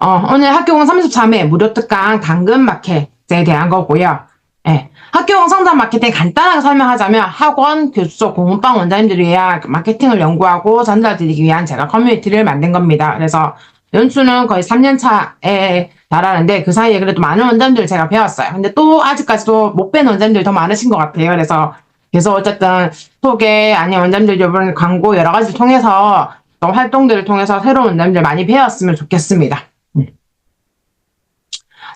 오늘 학교공 33회 무료 특강 당근 마켓에 대한 거고요. 예. 학교공 상담 마케팅 간단하게 설명하자면 학원, 교수, 공부방 원장님들을 위한 마케팅을 연구하고 전달드리기 위한 제가 커뮤니티를 만든 겁니다. 그래서 연수는 거의 3년 차에 달하는데 그 사이에 그래도 많은 원장님들을 제가 배웠어요. 근데 또 아직까지도 못 뵌 원장님들이 더 많으신 것 같아요. 그래서 계속 어쨌든 소개 아니면 원장님들 이번 광고 여러 가지 통해서 또 활동들을 통해서 새로운 원장님들 많이 배웠으면 좋겠습니다.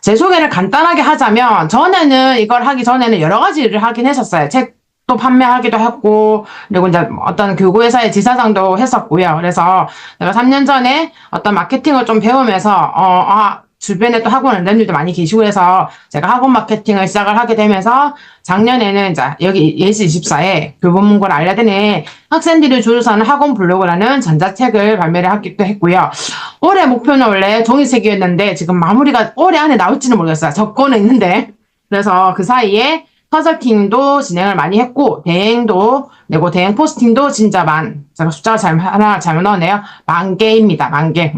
제 소개를 간단하게 하자면 전에는 이걸 하기 전에는 여러 가지 일을 하긴 했었어요. 책도 판매하기도 했고 그리고 이제 어떤 교구회사의 지사장도 했었고요. 그래서 제가 3년 전에 어떤 마케팅을 좀 배우면서 주변에 또 학원 원장님들도 많이 계시고 해서 제가 학원 마케팅을 시작을 하게 되면서 작년에는 이제 여기 예시24에 교보문고를 알려드린 학생들이 줄을 서는 학원 블로그라는 전자책을 발매를 하기도 했고요. 올해 목표는 원래 종이책이었는데 지금 마무리가 올해 안에 나올지는 모르겠어요. 적고는 있는데. 그래서 그 사이에 컨설팅도 진행을 많이 했고 대행도 내고 대행 포스팅도 진짜 제가 숫자가 하나 잘못 넣었네요. 10,000개입니다. 10,000개.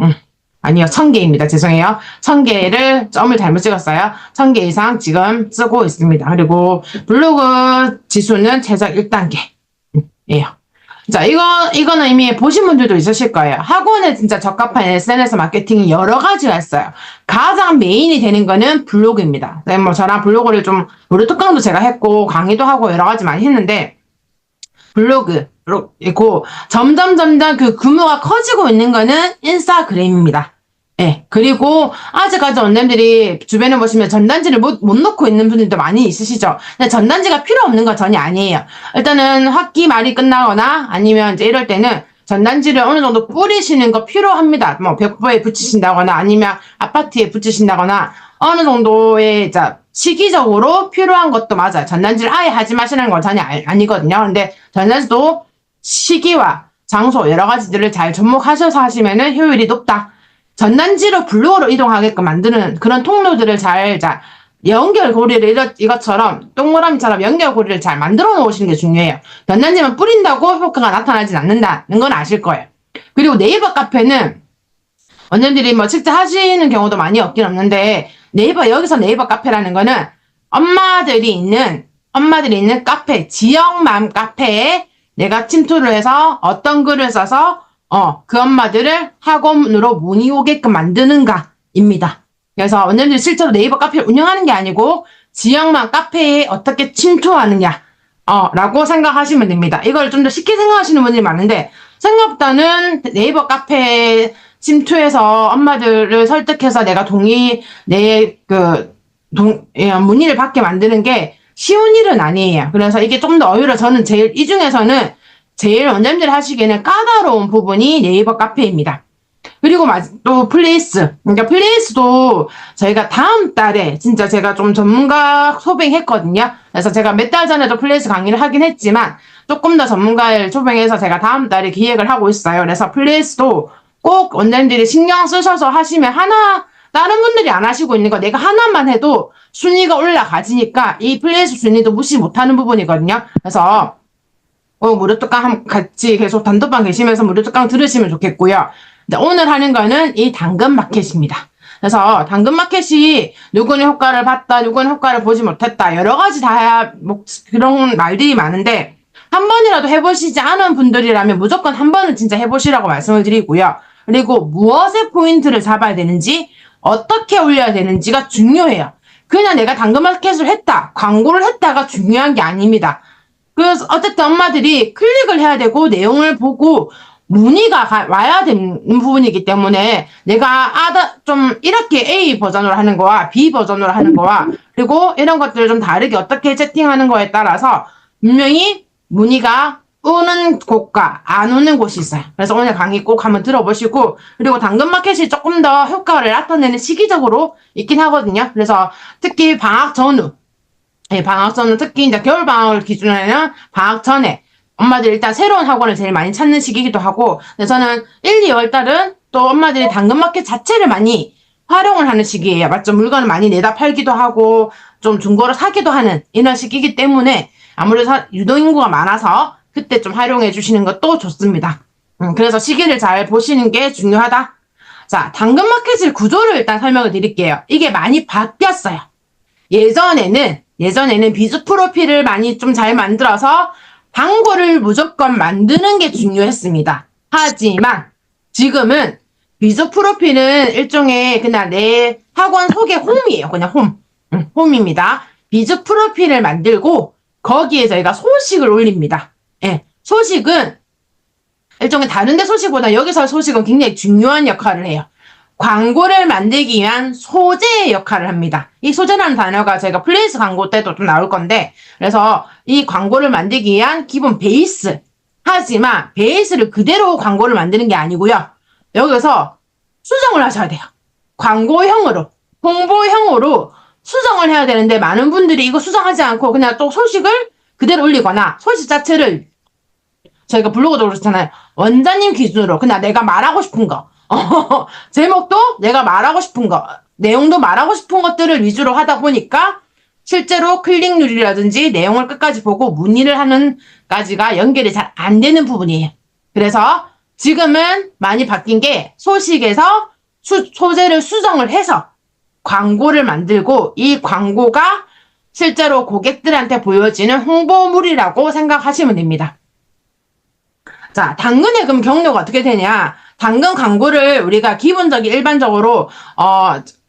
아니요, 1,000개입니다. 죄송해요. 1,000개를 점을 잘못 찍었어요. 1,000개 이상 지금 쓰고 있습니다. 그리고 블로그 지수는 최저 1단계예요. 자, 이거는 이미 보신 분들도 있으실 거예요. 학원에 진짜 적합한 SNS 마케팅이 여러 가지가 있어요. 가장 메인이 되는 거는 블로그입니다. 뭐 저랑 블로그를 좀, 무료 특강도 제가 했고, 강의도 하고 여러 가지 많이 했는데, 블로그이고, 점점 그 규모가 커지고 있는 거는 인스타그램입니다. 예. 그리고 아직까지 원장님들이 주변에 보시면 전단지를 못 넣고 있는 분들도 많이 있으시죠. 근데 전단지가 필요 없는 건 전혀 아니에요. 일단은 학기 말이 끝나거나 아니면 이제 이럴 때는 전단지를 어느 정도 뿌리시는 거 필요합니다. 뭐 벽보에 붙이신다거나 아니면 아파트에 붙이신다거나 어느 정도의 시기적으로 필요한 것도 맞아요. 전단지를 아예 하지 마시는 건 전혀 아니거든요. 근데 전단지도 시기와 장소 여러 가지들을 잘 접목하셔서 하시면은 효율이 높다. 전단지로 블로그로 이동하게끔 만드는 그런 통로들을 잘 연결고리를 이것처럼 동그라미처럼 연결고리를 잘 만들어 놓으시는 게 중요해요. 전단지만 뿌린다고 효과가 나타나진 않는다는 건 아실 거예요. 그리고 네이버 카페는 원장님들이 뭐 직접 하시는 경우도 많이 없긴 없는데 여기서 네이버 카페라는 거는 엄마들이 있는 카페, 지역맘 카페에 내가 침투를 해서 어떤 글을 써서 그 엄마들을 학원으로 문의 오게끔 만드는가입니다. 그래서 원장님들이 실제로 네이버 카페를 운영하는 게 아니고 지역만 카페에 어떻게 침투하느냐 라고 생각하시면 됩니다. 이걸 좀 더 쉽게 생각하시는 분들이 많은데 생각보다는 네이버 카페에 침투해서 엄마들을 설득해서 내가 문의를 받게 만드는 게 쉬운 일은 아니에요. 그래서 이게 좀 더 오히려 저는 이 중에서는 제일 원장님들이 하시기에는 까다로운 부분이 네이버 카페입니다. 그리고 또 플레이스. 그러니까 플레이스도 저희가 다음 달에 진짜 제가 좀 전문가 소빙했거든요. 그래서 제가 몇 달 전에도 플레이스 강의를 하긴 했지만 조금 더 전문가를 소빙해서 제가 다음 달에 기획을 하고 있어요. 그래서 플레이스도 꼭 원장님들이 신경 쓰셔서 하시면 다른 분들이 안 하시고 있는 거 내가 하나만 해도 순위가 올라가지니까 이 플레이스 순위도 무시 못하는 부분이거든요. 그래서 무료 특강 같이 계속 단톡방 계시면서 무료 특강 들으시면 좋겠고요. 오늘 하는 거는 이 당근 마켓입니다. 그래서 당근 마켓이 누구는 효과를 봤다, 누구는 효과를 보지 못했다, 여러 가지 그런 말들이 많은데 한 번이라도 해보시지 않은 분들이라면 무조건 한 번은 진짜 해보시라고 말씀을 드리고요. 그리고 무엇에 포인트를 잡아야 되는지, 어떻게 올려야 되는지가 중요해요. 그냥 내가 당근 마켓을 했다, 광고를 했다가 중요한 게 아닙니다. 그래서 어쨌든 엄마들이 클릭을 해야 되고 내용을 보고 문의가 와야 되는 부분이기 때문에 내가 좀 이렇게 A 버전으로 하는 거와 B 버전으로 하는 거와 그리고 이런 것들을 좀 다르게 어떻게 세팅하는 거에 따라서 분명히 문의가 오는 곳과 안 오는 곳이 있어요. 그래서 오늘 강의 꼭 한번 들어보시고 그리고 당근마켓이 조금 더 효과를 나타내는 시기적으로 있긴 하거든요. 그래서 특히 방학 전후 특히 이제 겨울방학을 기준으로는 방학 전에 엄마들이 일단 새로운 학원을 제일 많이 찾는 시기이기도 하고, 근데 저는 1, 2월 달은 또 엄마들이 당근마켓 자체를 많이 활용을 하는 시기예요. 맞죠? 물건을 많이 내다 팔기도 하고, 좀 중고로 사기도 하는 이런 시기이기 때문에 아무래도 유동인구가 많아서 그때 좀 활용해 주시는 것도 좋습니다. 그래서 시기를 잘 보시는 게 중요하다. 자, 당근마켓의 구조를 일단 설명을 드릴게요. 이게 많이 바뀌었어요. 예전에는 비즈 프로필을 많이 좀 잘 만들어서 광고를 무조건 만드는 게 중요했습니다. 하지만 지금은 비즈 프로필은 일종의 그냥 내 학원 소개 홈이에요. 그냥 홈입니다. 비즈 프로필을 만들고 거기에 저희가 소식을 올립니다. 예, 소식은 일종의 다른 데 소식보다 여기서 소식은 굉장히 중요한 역할을 해요. 광고를 만들기 위한 소재의 역할을 합니다. 이 소재라는 단어가 저희가 플레이스 광고 때도 좀 나올 건데, 그래서 이 광고를 만들기 위한 기본 베이스. 하지만 베이스를 그대로 광고를 만드는 게 아니고요. 여기서 수정을 하셔야 돼요. 광고형으로, 홍보형으로 수정을 해야 되는데 많은 분들이 이거 수정하지 않고 그냥 또 소식을 그대로 올리거나 소식 자체를 저희가 블로그도 그렇잖아요. 원장님 기준으로 그냥 내가 말하고 싶은 거 제목도 내가 말하고 싶은 거 내용도 말하고 싶은 것들을 위주로 하다 보니까 실제로 클릭률이라든지 내용을 끝까지 보고 문의를 하는 까지가 연결이 잘 안 되는 부분이에요. 그래서 지금은 많이 바뀐 게 소식에서 소재를 수정을 해서 광고를 만들고 이 광고가 실제로 고객들한테 보여지는 홍보물이라고 생각하시면 됩니다. 자, 당근의 그럼 경로가 어떻게 되냐? 당근 광고를 우리가 기본적인 일반적으로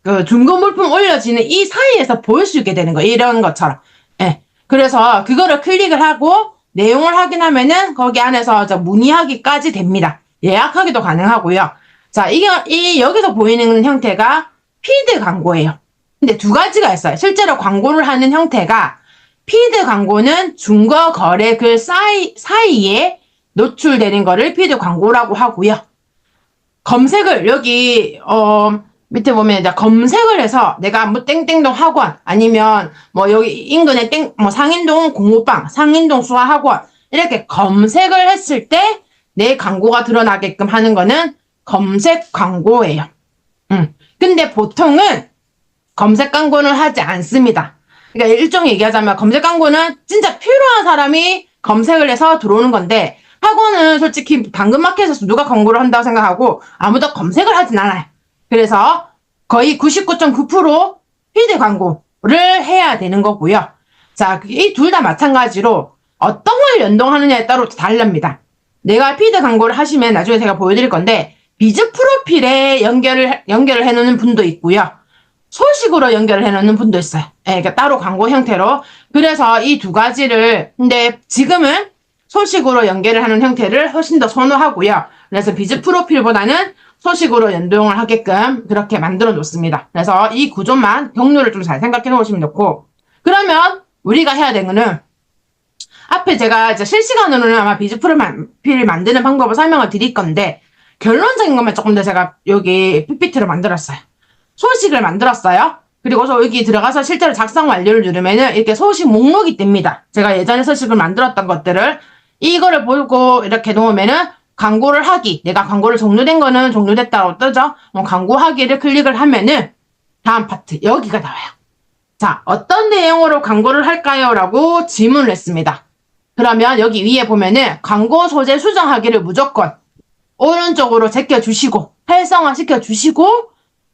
그 중고 물품 올려지는 이 사이에서 볼 수 있게 되는 거예요. 이런 것처럼. 예. 그래서 그거를 클릭을 하고 내용을 확인하면은 거기 안에서 문의하기까지 됩니다. 예약하기도 가능하고요. 자, 여기서 보이는 형태가 피드 광고예요. 근데 두 가지가 있어요. 실제로 광고를 하는 형태가 피드 광고는 중고 거래 글 사이에 노출되는 거를 피드 광고라고 하고요. 검색을 여기 밑에 보면 이제 검색을 해서 내가 뭐 땡땡동 학원 아니면 뭐 여기 인근에 뭐 상인동 공부방, 상인동 수화학원 이렇게 검색을 했을 때 내 광고가 드러나게끔 하는 거는 검색 광고예요. 근데 보통은 검색 광고는 하지 않습니다. 그러니까 일종의 얘기하자면 검색 광고는 진짜 필요한 사람이 검색을 해서 들어오는 건데 학원은 솔직히 당근마켓에서 누가 광고를 한다고 생각하고 아무도 검색을 하진 않아요. 그래서 거의 99.9% 피드 광고를 해야 되는 거고요. 자, 이 둘 다 마찬가지로 어떤 걸 연동하느냐에 따라 다릅니다. 내가 피드 광고를 하시면 나중에 제가 보여드릴 건데 비즈 프로필에 연결을 해놓는 분도 있고요. 소식으로 연결을 해놓는 분도 있어요. 네, 그러니까 따로 광고 형태로. 그래서 이 두 가지를 근데 지금은 소식으로 연결을 하는 형태를 훨씬 더 선호하고요. 그래서 비즈 프로필보다는 소식으로 연동을 하게끔 그렇게 만들어 놓습니다. 그래서 이 구조만 경로를 좀 잘 생각해 놓으시면 좋고, 그러면 우리가 해야 되는 거는 앞에 제가 이제 실시간으로는 아마 비즈 프로필을 만드는 방법을 설명을 드릴 건데 결론적인 것만 조금 더 제가 여기 PPT를 만들었어요. 소식을 만들었어요. 그리고 여기 들어가서 실제로 작성 완료를 누르면은 이렇게 소식 목록이 뜹니다. 제가 예전에 소식을 만들었던 것들을 이거를 보고 이렇게 놓으면은 광고를 하기, 내가 광고를 종료된 거는 종료됐다고 뜨죠. 광고하기를 클릭을 하면은 다음 파트 여기가 나와요. 자, 어떤 내용으로 광고를 할까요? 라고 질문을 했습니다. 그러면 여기 위에 보면은 광고 소재 수정하기를 무조건 오른쪽으로 제껴주시고 활성화 시켜주시고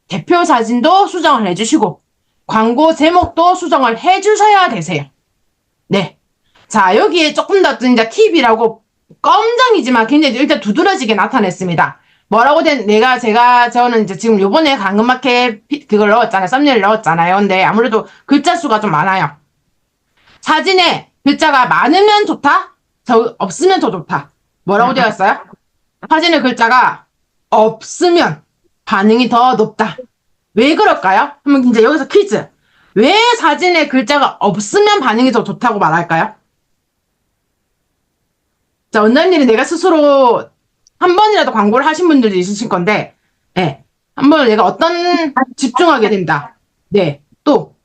대표 사진도 수정을 해주시고 광고 제목도 수정을 해주셔야 되세요. 네. 자, 여기에 조금 더 이제 팁이라고 껌장이지만 굉장히 일단 두드러지게 나타냈습니다. 뭐라고 저는 이제 지금 요번에 당근마켓 그걸 넣었잖아요. 썸네일 넣었잖아요. 근데 아무래도 글자 수가 좀 많아요. 사진에 글자가 많으면 좋다? 없으면 더 좋다. 뭐라고 되어 있어요? 사진에 글자가 없으면 반응이 더 높다. 왜 그럴까요? 그러면 이제 여기서 퀴즈. 왜 사진에 글자가 없으면 반응이 더 좋다고 말할까요? 자, 원장님이 내가 스스로 한 번이라도 광고를 하신 분들도 있으실 건데, 네. 한번 내가 집중하게 된다. 네. 또,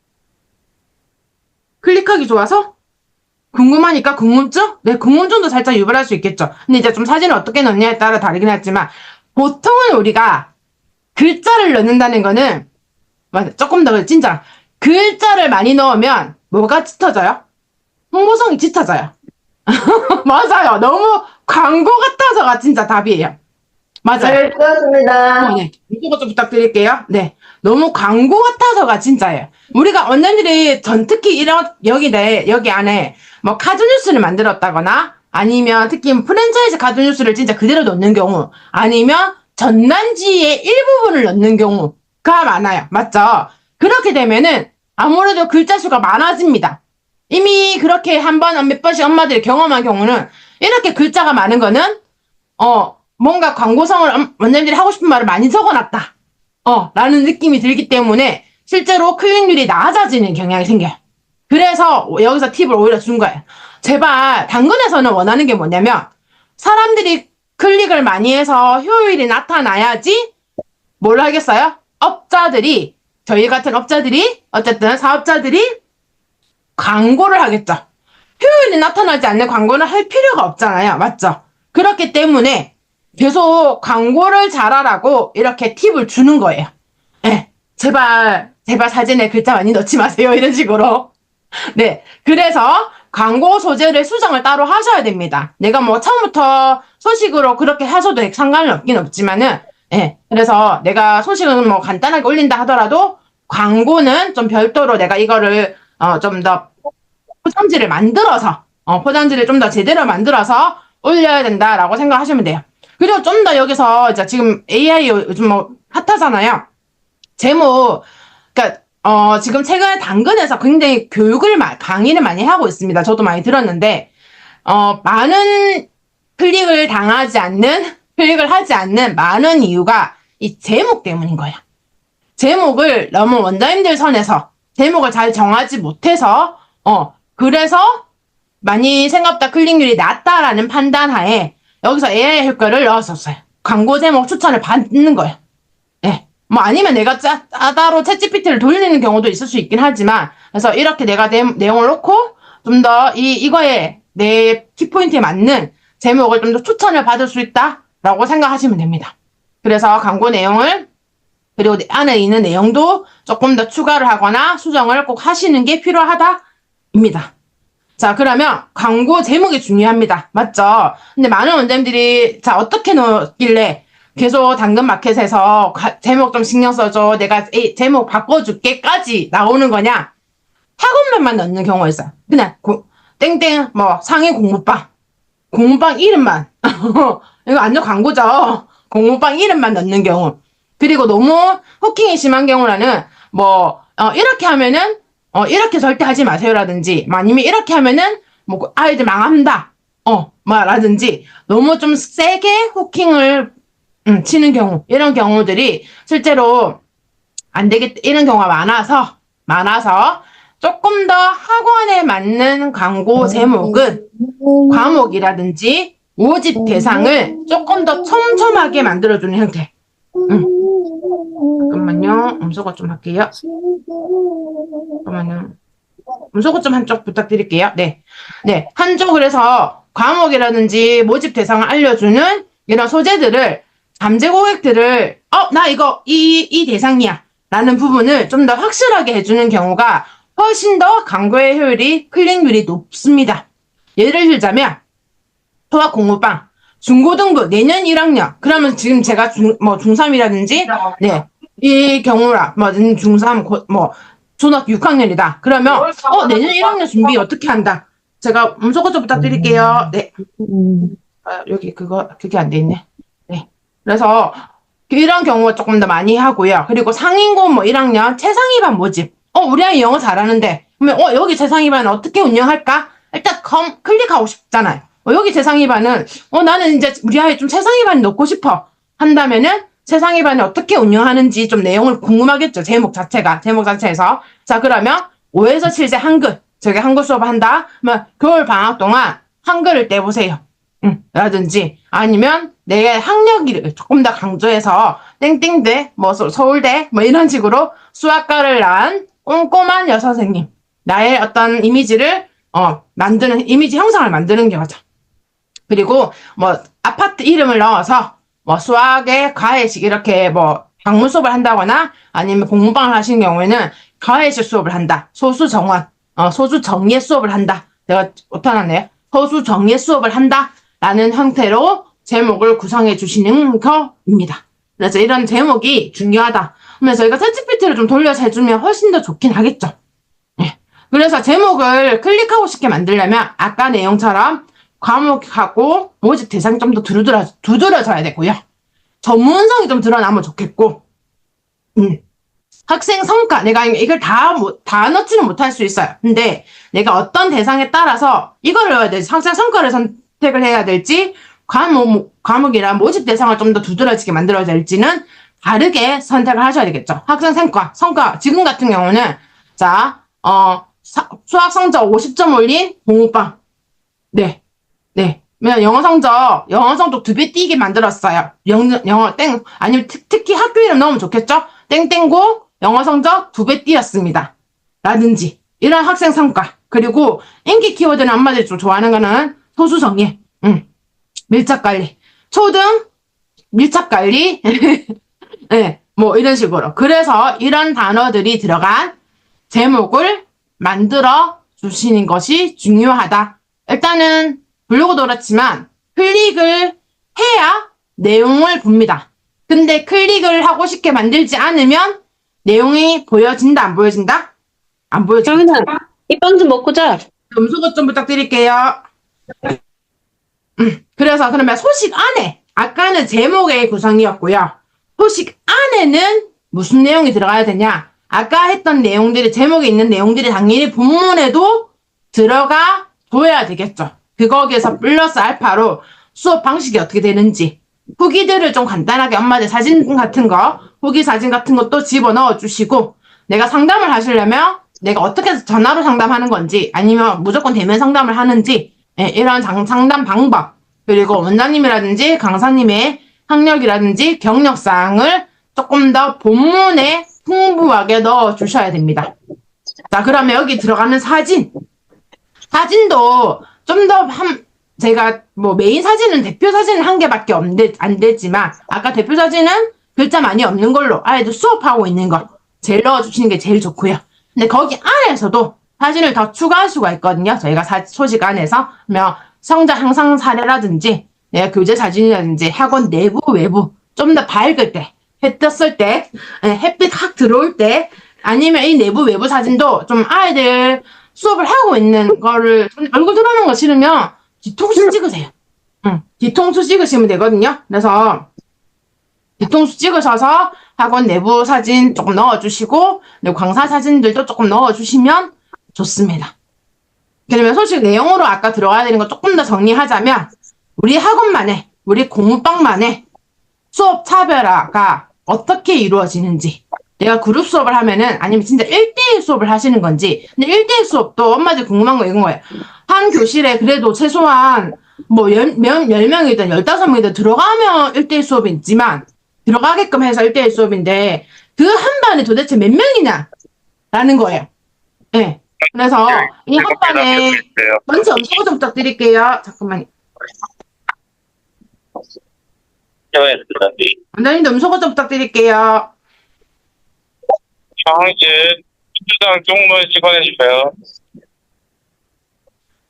클릭하기 좋아서? 궁금하니까 궁금증? 네, 궁금증도 살짝 유발할 수 있겠죠. 근데 이제 좀 사진을 어떻게 넣느냐에 따라 다르긴 하지만, 보통은 우리가 글자를 넣는다는 거는, 조금 더 진짜, 글자를 많이 넣으면 뭐가 짙어져요? 홍보성이 짙어져요. 맞아요. 너무 광고 같아서가 진짜 답이에요. 맞아요. 네, 수고하셨습니다. 네. 이거 좀 부탁드릴게요. 네. 너무 광고 같아서가 진짜예요. 우리가 원장님들이 특히 이런, 여기 안에 뭐 카드뉴스를 만들었다거나 아니면 특히 프랜차이즈 카드뉴스를 진짜 그대로 넣는 경우 아니면 전단지의 일부분을 넣는 경우가 많아요. 맞죠? 그렇게 되면은 아무래도 글자 수가 많아집니다. 이미 그렇게 한 번, 몇 번씩 엄마들이 경험한 경우는 이렇게 글자가 많은 거는 뭔가 광고성을 원장님들이 하고 싶은 말을 많이 적어놨다. 라는 느낌이 들기 때문에 실제로 클릭률이 낮아지는 경향이 생겨요. 그래서 여기서 팁을 오히려 준 거예요. 제발 당근에서는 원하는 게 뭐냐면 사람들이 클릭을 많이 해서 효율이 나타나야지 뭘 하겠어요? 저희 같은 업자들이 어쨌든 사업자들이 광고를 하겠죠. 효율이 나타나지 않는 광고는 할 필요가 없잖아요. 맞죠? 그렇기 때문에 계속 광고를 잘하라고 이렇게 팁을 주는 거예요. 네, 제발 사진에 글자 많이 넣지 마세요. 이런 식으로. 네, 그래서 광고 소재를 수정을 따로 하셔야 됩니다. 내가 뭐 처음부터 소식으로 그렇게 하셔도 상관은 없긴 없지만은, 예, 그래서 내가 소식은 뭐 간단하게 올린다 하더라도 광고는 좀 별도로 내가 이거를 좀 더 포장지를 좀 더 제대로 만들어서 올려야 된다라고 생각하시면 돼요. 그리고 좀 더 여기서 이제 지금 AI 요즘 뭐 핫하잖아요. 제목, 그러니까 지금 최근에 당근에서 굉장히 강의를 많이 하고 있습니다. 저도 많이 들었는데 많은 클릭을 하지 않는 많은 이유가 이 제목 때문인 거예요. 제목을 너무 원장님들 선에서 제목을 잘 정하지 못해서 그래서 많이 생각보다 클릭률이 낮다라는 판단하에 여기서 AI 효과를 넣었었어요. 광고 제목 추천을 받는 거예요. 예. 뭐 아니면 내가 따로 챗GPT를 돌리는 경우도 있을 수 있긴 하지만 그래서 이렇게 내가 내용을 놓고 좀 더 이거에 내 키포인트에 맞는 제목을 좀 더 추천을 받을 수 있다라고 생각하시면 됩니다. 그래서 광고 내용을 그리고 안에 있는 내용도 조금 더 추가를 하거나 수정을 꼭 하시는 게 필요하다입니다. 자, 그러면 광고 제목이 중요합니다. 맞죠? 근데 많은 원장님들이 자, 어떻게 넣길래 계속 당근마켓에서 제목 좀 신경 써줘. 내가 제목 바꿔줄게까지 나오는 거냐? 학원명만 넣는 경우가 있어요. 그냥 땡땡 뭐 상해 공부방 이름만 이거 완전 광고죠. 공부방 이름만 넣는 경우. 그리고 너무 후킹이 심한 경우라는 뭐 이렇게 하면은 이렇게 절대 하지 마세요라든지 아니면 이렇게 하면은 뭐 아이들 망한다. 라든지 너무 좀 세게 후킹을 치는 경우 이런 경우들이 실제로 안 되겠다 이런 경우가 많아서 조금 더 학원에 맞는 광고 제목은 과목이라든지 모집 대상을 조금 더 촘촘하게 만들어주는 형태. 잠깐만요. 음소거 좀 할게요. 잠깐만요. 음소거 좀 한쪽 부탁드릴게요. 네. 네. 한쪽 그래서 과목이라든지 모집 대상을 알려주는 이런 소재들을 잠재 고객들을 나 이거 이 대상이야 라는 부분을 좀 더 확실하게 해주는 경우가 훨씬 더 광고의 효율이 클릭률이 높습니다. 예를 들자면 소학 공부방 중고등부 내년 1학년 그러면 지금 제가 중3이라든지 네, 이 경우라 뭐 중3 뭐 초등학교 6학년이다. 그러면 내년 1학년 준비 어떻게 한다. 제가 음소거 좀 부탁드릴게요. 네. 여기 그게 안 돼 있네. 네. 그래서 이런 경우가 조금 더 많이 하고요. 그리고 상인고 뭐 1학년 최상위반 모집. 우리 아이 영어 잘하는데 그러면 여기 최상위반 어떻게 운영할까? 일단 클릭하고 싶잖아요. 여기 최상위반은 나는 이제 우리 아이 좀 최상위반 넣고 싶어 한다면은 최상위반을 어떻게 운영하는지 좀 내용을 궁금하겠죠. 제목 자체에서. 자, 그러면 5에서 7세 한글. 저게 한글 수업을 한다? 그러면 겨울 방학 동안 한글을 떼보세요. 라든지 아니면 내 학력을 조금 더 강조해서 땡땡대, 뭐 서울대, 뭐 이런 식으로 수학과를 낳은 꼼꼼한 여선생님. 나의 어떤 이미지를 이미지 형상을 만드는 거죠. 그리고 뭐 아파트 이름을 넣어서 뭐 수학의 과외식 이렇게 뭐 방문 수업을 한다거나 아니면 공부방을 하시는 경우에는 과외식 수업을 한다. 소수 정예 수업을 한다. 내가 못하놨네요. 소수 정예 수업을 한다. 라는 형태로 제목을 구성해 주시는 겁니다. 그래서 이런 제목이 중요하다. 그러면 저희가 챗GPT를 좀 돌려서 해주면 훨씬 더 좋긴 하겠죠. 예. 그래서 제목을 클릭하고 싶게 만들려면 아까 내용처럼 과목하고 모집 대상이 좀 더 두드러져야 되고요. 전문성이 좀 드러나면 좋겠고, 학생 성과, 내가 이걸 다 넣지는 못할 수 있어요. 근데 내가 어떤 대상에 따라서 이걸 넣어야 될지, 학생 성과를 선택을 해야 될지, 과목이랑 모집 대상을 좀 더 두드러지게 만들어야 될지는 다르게 선택을 하셔야 되겠죠. 학생 성과, 지금 같은 경우는, 자, 수학 성적 50점 올린 공부방. 네. 영어 성적 2배 뛰게 만들었어요. 영어 땡, 아니면 특히 학교 이름 넣으면 좋겠죠? 땡땡고, 영어 성적 2배 뛰었습니다. 라든지, 이런 학생 성과. 그리고 인기 키워드는 엄마들이 좀 좋아하는 거는 소수성예, 밀착관리, 초등, 밀착관리, 네, 뭐 이런 식으로. 그래서 이런 단어들이 들어간 제목을 만들어 주시는 것이 중요하다. 일단은 블로그도 그렇지만 클릭을 해야 내용을 봅니다. 근데 클릭을 하고 싶게 만들지 않으면 내용이 보여진다, 안 보여진다? 안 보여진다. 정은아, 이 빵 좀 먹고 자. 음소거 좀 부탁드릴게요. 그래서 그러면 소식 안에, 아까는 제목의 구성이었고요. 소식 안에는 무슨 내용이 들어가야 되냐? 아까 했던 내용들이, 제목에 있는 내용들이 당연히 본문에도 들어가 줘야 되겠죠. 거기에서 플러스 알파로 수업 방식이 어떻게 되는지, 후기들을 좀 간단하게 엄마들 사진 같은 거, 후기 사진 같은 것도 집어넣어 주시고, 내가 상담을 하시려면 내가 어떻게 해서 전화로 상담하는 건지, 아니면 무조건 대면 상담을 하는지, 이런 상담 방법, 그리고 원장님이라든지 강사님의 학력이라든지 경력사항을 조금 더 본문에 풍부하게 넣어 주셔야 됩니다. 자, 그러면 여기 들어가는 사진도 좀 더 제가 뭐 메인 사진은 대표 사진은 한 개밖에 안 되지만, 아까 대표 사진은 글자 많이 없는 걸로 아이들 수업하고 있는 거 제일 넣어주시는 게 제일 좋고요. 근데 거기 안에서도 사진을 더 추가할 수가 있거든요. 저희가 소식 안에서 성적 향상 사례라든지, 교재 사진이라든지, 학원 내부 외부 좀 더 밝을 때, 해 떴을 때, 햇빛 확 들어올 때, 아니면 이 내부 외부 사진도 좀 아이들 수업을 하고 있는 거를 얼굴 드러나는 거 싫으면 뒤통수 찍으세요. 뒤통수 찍으시면 되거든요. 그래서 뒤통수 찍으셔서 학원 내부 사진 조금 넣어주시고, 그리고 강사 사진들도 조금 넣어주시면 좋습니다. 그러면 소식 내용으로 아까 들어가야 되는 거 조금 더 정리하자면, 우리 학원만의, 우리 공부방만의 수업 차별화가 어떻게 이루어지는지, 내가 그룹 수업을 하면은, 아니면 진짜 1대1 수업을 하시는 건지. 근데 1대1 수업도 엄마들 궁금한 거 이건 거예요. 한 교실에 그래도 최소한 뭐 10명이든 15명이든 들어가면 1대1 수업이 있지만, 들어가게끔 해서 1대1 수업인데, 그 한 반에 도대체 몇 명이냐? 라는 거예요. 네. 그래서 이 한 반에 전체 음소거 좀 부탁드릴게요. 잠깐만요. 원장님도 음소거 좀 부탁드릴게요. 장학진 수장 쪽문 시간해 주세요.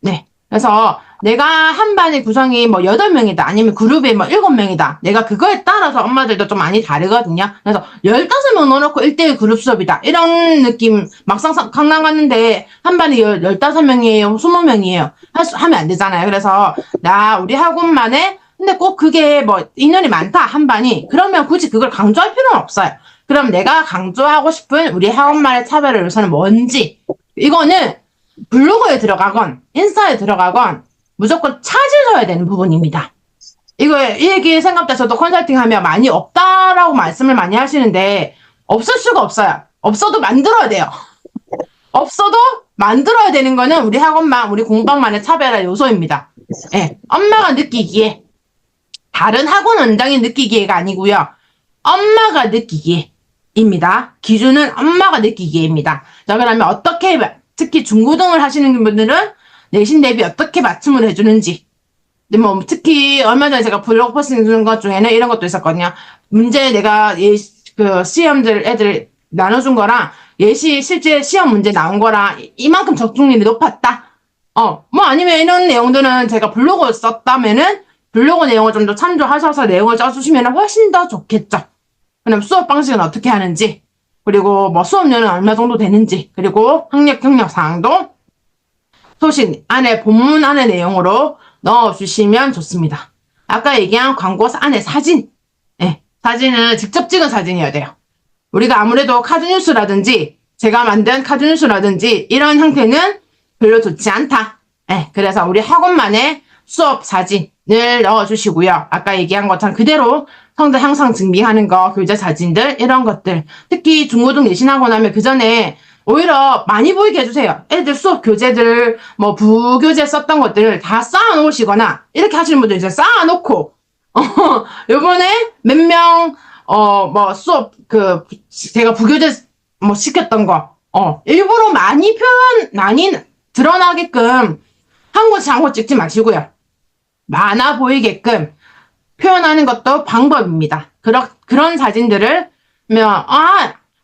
네. 그래서 내가 한 반의 구성이 뭐 8명이다, 아니면 그룹이 뭐 7명이다. 내가 그거에 따라서 엄마들도 좀 많이 다르거든요. 그래서 15명 넣어놓고 1대1 그룹 수업이다, 이런 느낌. 막상 강남 갔는데 한 반이 15명이에요, 20명이에요. 하면 안 되잖아요. 그래서 우리 학원만에, 근데 꼭 그게 뭐 인원이 많다, 한 반이. 그러면 굳이 그걸 강조할 필요는 없어요. 그럼 내가 강조하고 싶은 우리 학원만의 차별의 요소는 뭔지, 이거는 블로그에 들어가건 인스타에 들어가건 무조건 찾으셔야 되는 부분입니다. 이 얘기 생각돼서도 컨설팅하면 많이 없다라고 말씀을 많이 하시는데, 없을 수가 없어요. 없어도 만들어야 돼요. 없어도 만들어야 되는 거는 우리 학원만, 우리 공방만의 차별화 요소입니다. 엄마가 느끼기에, 다른 학원 원장이 느끼기에가 아니고요, 엄마가 느끼기에입니다. 기준은 엄마가 느끼기에입니다. 자, 그러면 어떻게, 특히 중고등을 하시는 분들은 내신 대비 어떻게 맞춤을 해주는지. 근데 뭐 특히 얼마 전에 제가 블로그 포스팅 해주는 것 중에는 이런 것도 있었거든요. 문제 내가 시험들 애들 나눠준 거랑 실제 시험 문제 나온 거랑 이만큼 적중률이 높았다. 뭐 아니면 이런 내용들은 제가 블로그 썼다면은 블로그 내용을 좀 더 참조하셔서 내용을 써주시면 훨씬 더 좋겠죠. 그럼 수업 방식은 어떻게 하는지, 그리고 뭐 수업료는 얼마 정도 되는지, 그리고 학력 경력 사항도 소신 안에 본문 안에 내용으로 넣어주시면 좋습니다. 아까 얘기한 광고 안에 사진, 사진은 직접 찍은 사진이어야 돼요. 우리가 아무래도 카드뉴스라든지 제가 만든 카드뉴스라든지 이런 형태는 별로 좋지 않다. 그래서 우리 학원만의 수업 사진을 넣어주시고요. 아까 얘기한 것처럼 그대로 성적 향상 증빙하는 거, 교재 사진들 이런 것들. 특히 중고등 내신하고 나면 그 전에 오히려 많이 보이게 해주세요. 애들 수업 교재들, 뭐 부교재 썼던 것들을 다 쌓아놓으시거나 이렇게 하시는 분들 이제 쌓아놓고 요번에 몇 명, 뭐 수업 제가 부교재 뭐 시켰던 거, 일부러 많이 드러나게끔 한 곳 장고 찍지 마시고요. 많아 보이게끔 표현하는 것도 방법입니다. 그런 사진들을,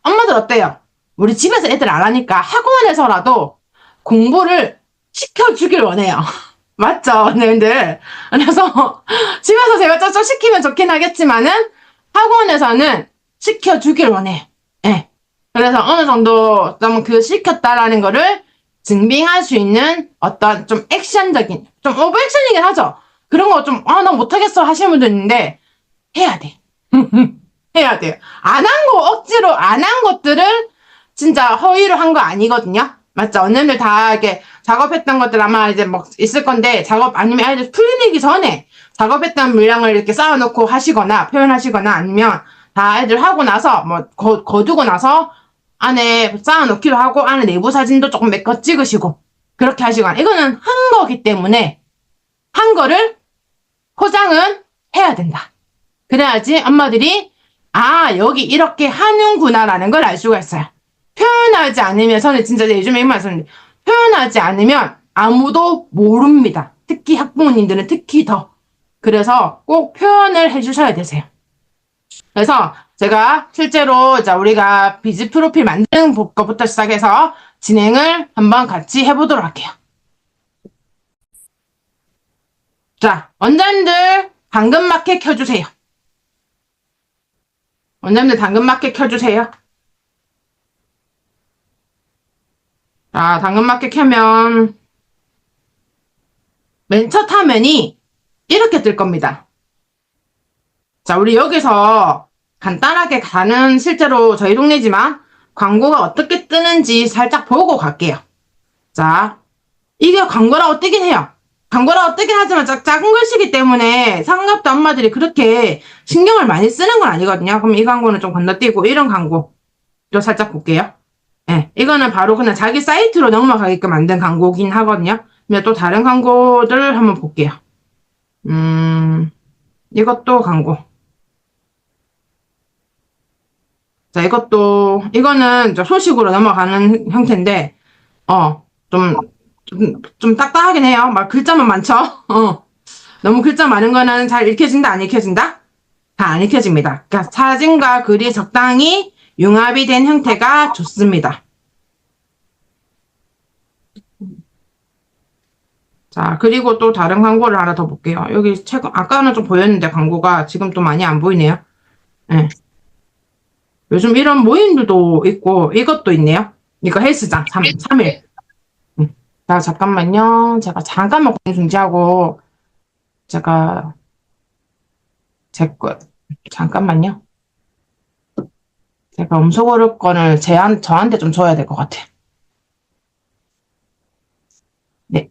엄마들 어때요? 우리 집에서 애들 안 하니까 학원에서라도 공부를 시켜주길 원해요. 맞죠, 선생님들? 그래서 집에서 제가 좀 시키면 좋긴 하겠지만은 학원에서는 시켜주길 원해요. 그래서 어느 정도 좀 시켰다라는 거를 증빙할 수 있는 어떤 좀 액션적인, 좀 오버 액션이긴 하죠. 그런 거 좀, 나 못하겠어 하시는 분들 있는데, 해야 돼. 해야 돼요. 억지로 안 한 것들을 진짜 허위로 한 거 아니거든요. 맞죠? 언니들 다 이렇게 작업했던 것들 아마 이제 뭐 있을 건데, 아니면 아이들 풀리기 전에 작업했던 물량을 이렇게 쌓아놓고 하시거나, 표현하시거나, 아니면 다 애들 하고 나서, 뭐, 거두고 나서 안에 쌓아놓기도 하고, 안에 내부 사진도 조금 몇 거 찍으시고, 그렇게 하시거나, 이거는 한 거기 때문에, 한 거를 포장은 해야 된다. 그래야지 엄마들이, 여기 이렇게 하는구나라는 걸 알 수가 있어요. 표현하지 않으면, 저는 진짜 요즘에 이 말씀드려요. 표현하지 않으면 아무도 모릅니다. 특히 학부모님들은 특히 더. 그래서 꼭 표현을 해주셔야 되세요. 그래서 제가 실제로 우리가 비즈 프로필 만드는 것부터 시작해서 진행을 한번 같이 해보도록 할게요. 자, 원장님들 당근마켓 켜주세요. 원장님들 당근마켓 켜주세요. 자, 당근마켓 켜면 맨 첫 화면이 이렇게 뜰 겁니다. 자, 우리 여기서 간단하게 실제로 저희 동네지만 광고가 어떻게 뜨는지 살짝 보고 갈게요. 자, 이게 광고라고 뜨긴 해요. 광고라고 뜨긴 하지만 작은 글씨이기 때문에 상갑도 엄마들이 그렇게 신경을 많이 쓰는 건 아니거든요. 그럼 이 광고는 좀 건너뛰고 이런 광고 또 살짝 볼게요. 이거는 바로 그냥 자기 사이트로 넘어가게끔 만든 광고긴 하거든요. 근데 또 다른 광고들을 한번 볼게요. 이것도 광고. 자, 이거는 소식으로 넘어가는 형태인데, 좀 딱딱하긴 해요. 막 글자만 많죠? 너무 글자 많은 거는 잘 읽혀진다, 안 읽혀진다? 다 안 읽혀집니다. 그러니까 사진과 글이 적당히 융합이 된 형태가 좋습니다. 자, 그리고 또 다른 광고를 하나 더 볼게요. 여기 아까는 좀 보였는데 광고가 지금 또 많이 안 보이네요. 요즘 이런 모임들도 있고, 이것도 있네요. 이거 헬스장 3일. 자, 잠깐만요. 제가 잠깐만 공유 중지하고, 잠깐만요. 제가 음소거를 건을 저한테 좀 줘야 될 것 같아. 네.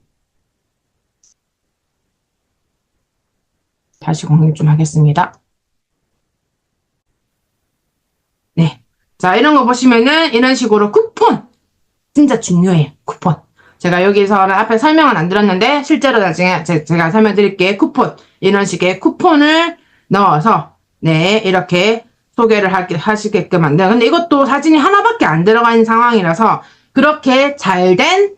다시 공유 좀 하겠습니다. 네. 자, 이런 거 보시면은 이런 식으로 쿠폰. 진짜 중요해요. 쿠폰. 제가 여기서는 앞에 설명은 안 드렸는데 실제로 나중에 제가 설명드릴게요. 쿠폰. 이런 식의 쿠폰을 넣어서 이렇게 소개를 하시게끔 만들어요. 근데 이것도 사진이 하나밖에 안 들어가 있는 상황이라서 그렇게 잘된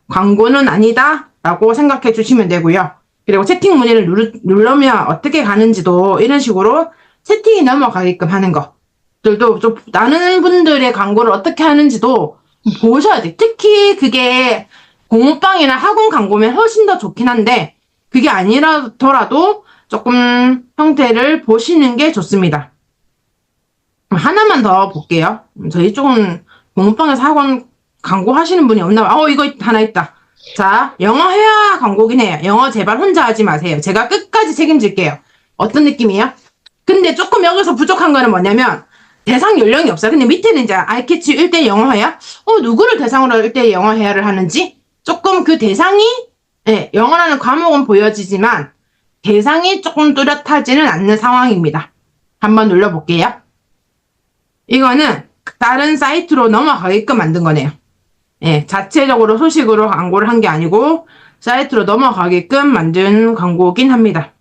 광고는 아니다 라고 생각해 주시면 되고요. 그리고 채팅 문의를 누르면 어떻게 가는지도 이런 식으로 채팅이 넘어가게끔 하는 것들도 좀 나누는 분들의 광고를 어떻게 하는지도 보셔야 돼. 특히 그게 공부방이나 학원 광고면 훨씬 더 좋긴 한데 그게 아니라더라도 조금 형태를 보시는 게 좋습니다. 하나만 더 볼게요. 저희 쪽은 공부방에서 학원 광고 하시는 분이 없나 봐요. 이거 하나 있다. 자, 영어 회화 광고긴 해요. 영어 제발 혼자 하지 마세요. 제가 끝까지 책임질게요. 어떤 느낌이에요? 근데 조금 여기서 부족한 거는 뭐냐면 대상 연령이 없어요. 근데 밑에는 이제 아이캐치 1대1 영어 회화? 누구를 대상으로 1대1 영어 회화를 하는지 조금 그 대상이 영어라는 과목은 보여지지만 대상이 조금 뚜렷하지는 않는 상황입니다. 한번 눌러볼게요. 이거는 다른 사이트로 넘어가게끔 만든 거네요. 자체적으로 소식으로 광고를 한 게 아니고 사이트로 넘어가게끔 만든 광고긴 합니다.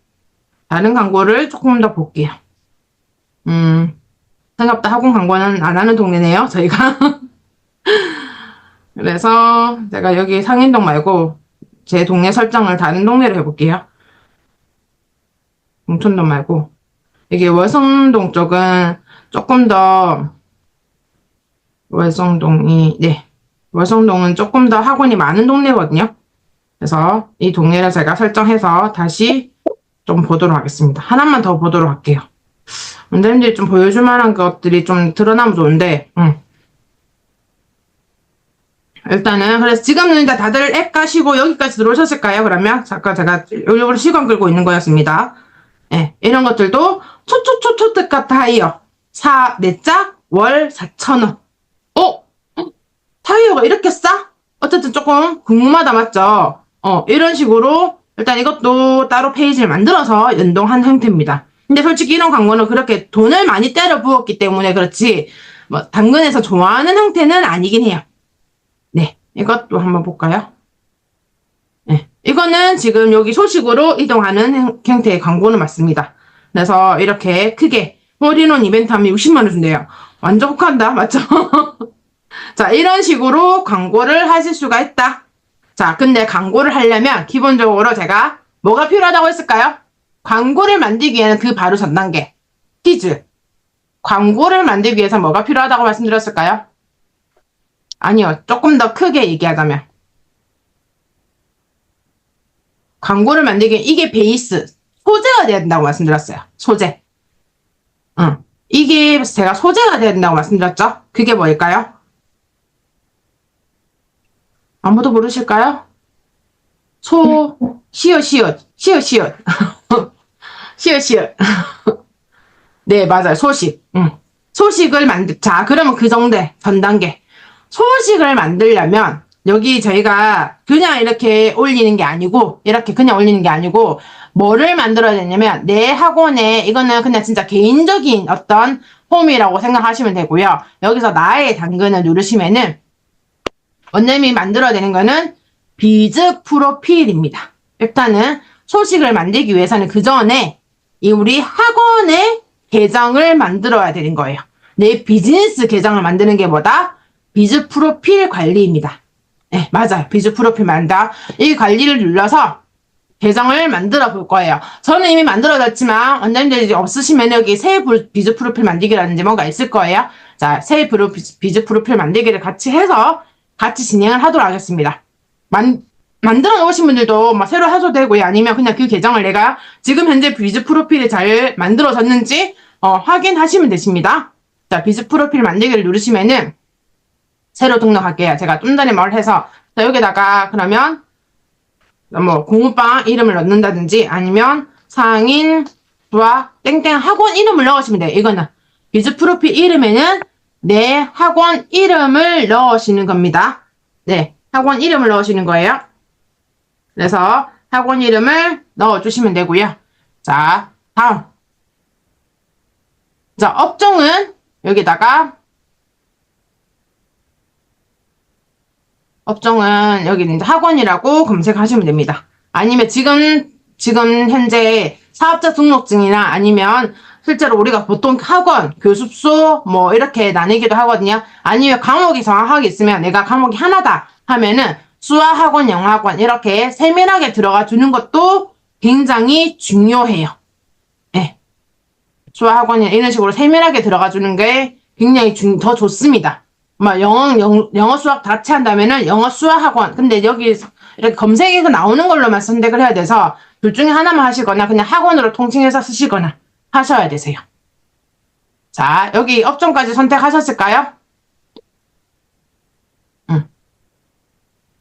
다른 광고를 조금 더 볼게요. 생각보다 학원 광고는 안 하는 동네네요, 저희가. 그래서 제가 여기 상인동 말고 제 동네 설정을 다른 동네로 해볼게요. 동촌동 말고. 여기 월성동 쪽은 조금 더 월성동은 조금 더 학원이 많은 동네거든요. 그래서 이 동네를 제가 설정해서 다시 좀 보도록 하겠습니다. 하나만 더 보도록 할게요. 원장님들이 좀 보여줄 만한 것들이 좀 드러나면 좋은데, 일단은, 그래서 지금은 다들 앱 가시고 여기까지 들어오셨을까요? 그러면, 잠깐 제가 요령으로 시간 끌고 있는 거였습니다. 이런 것들도 초초초초 특가 타이어. 4짝 월 4,000원. 타이어가 이렇게 싸? 어쨌든 조금 궁금하다, 맞죠? 이런 식으로, 일단 이것도 따로 페이지를 만들어서 연동한 형태입니다. 근데 솔직히 이런 광고는 그렇게 돈을 많이 때려 부었기 때문에 그렇지, 당근에서 좋아하는 형태는 아니긴 해요. 네. 이것도 한번 볼까요? 이거는 지금 여기 소식으로 이동하는 형태의 광고는 맞습니다. 그래서 이렇게 크게, 홀인원 이벤트 하면 60만원 준대요. 완전 혹한다, 맞죠? 자, 이런 식으로 광고를 하실 수가 있다. 자, 근데 광고를 하려면 기본적으로 제가 뭐가 필요하다고 했을까요? 광고를 만들기 위해는 그 바로 전 단계. 퀴즈. 광고를 만들기 위해서 뭐가 필요하다고 말씀드렸을까요? 아니요. 조금 더 크게 얘기하자면. 광고를 만들기 위해 이게 베이스. 소재가 돼야 된다고 말씀드렸어요. 소재. 이게 제가 소재가 돼야 된다고 말씀드렸죠? 그게 뭘까요? 아무도 모르실까요? 시옷. 네, 맞아요. 소식. 소식을 자, 그러면 그 정도, 전 단계. 소식을 만들려면, 여기 저희가 그냥 이렇게 올리는 게 아니고, 이렇게 그냥 올리는 게 아니고, 뭐를 만들어야 되냐면, 내 학원에, 이거는 그냥 진짜 개인적인 어떤 홈이라고 생각하시면 되고요. 여기서 나의 당근을 누르시면은, 원장님이 만들어야 되는 거는 비즈 프로필입니다. 일단은 소식을 만들기 위해서는 그 전에 이 우리 학원의 계정을 만들어야 되는 거예요. 내 비즈니스 계정을 만드는 게 뭐다? 비즈 프로필 관리입니다. 네, 맞아요. 비즈 프로필 만든다. 이 관리를 눌러서 계정을 만들어 볼 거예요. 저는 이미 만들어졌지만 원장님들이 없으시면 여기 새 비즈 프로필 만들기라든지 뭔가 있을 거예요. 자, 새 비즈 프로필 만들기를 같이 해서 같이 진행을 하도록 하겠습니다. 만들어 놓으신 분들도 새로 하셔도 되고요. 아니면 그냥 그 계정을 내가 지금 현재 비즈 프로필이 잘 만들어졌는지 확인하시면 되십니다. 자, 비즈 프로필 만들기를 누르시면은 새로 등록할게요. 제가 좀 전에 말해서 자, 여기다가 그러면 공부방 이름을 넣는다든지 아니면 상인 수학 땡땡 학원 이름을 넣으시면 돼요. 이거는 비즈 프로필 이름에는 내 학원 이름을 넣으시는 겁니다. 네, 학원 이름을 넣으시는 거예요. 그래서 학원 이름을 넣어주시면 되고요. 자, 다음. 자, 업종은 여기다가 업종은 여기 이제 학원이라고 검색하시면 됩니다. 아니면 지금 현재 사업자 등록증이나 아니면 실제로 우리가 보통 학원, 교습소 이렇게 나뉘기도 하거든요. 아니면 과목이 정확하게 있으면 내가 과목이 하나다 하면은 수학학원, 영어학원 이렇게 세밀하게 들어가 주는 것도 굉장히 중요해요. 네. 수학학원이 이런 식으로 세밀하게 들어가 주는 게 굉장히 더 좋습니다. 영어 수학 같이 한다면은 영어 수학학원. 근데 여기 이렇게 검색해서 나오는 걸로만 선택을 해야 돼서 둘 중에 하나만 하시거나 그냥 학원으로 통칭해서 쓰시거나 하셔야 되세요. 자, 여기 업종까지 선택하셨을까요?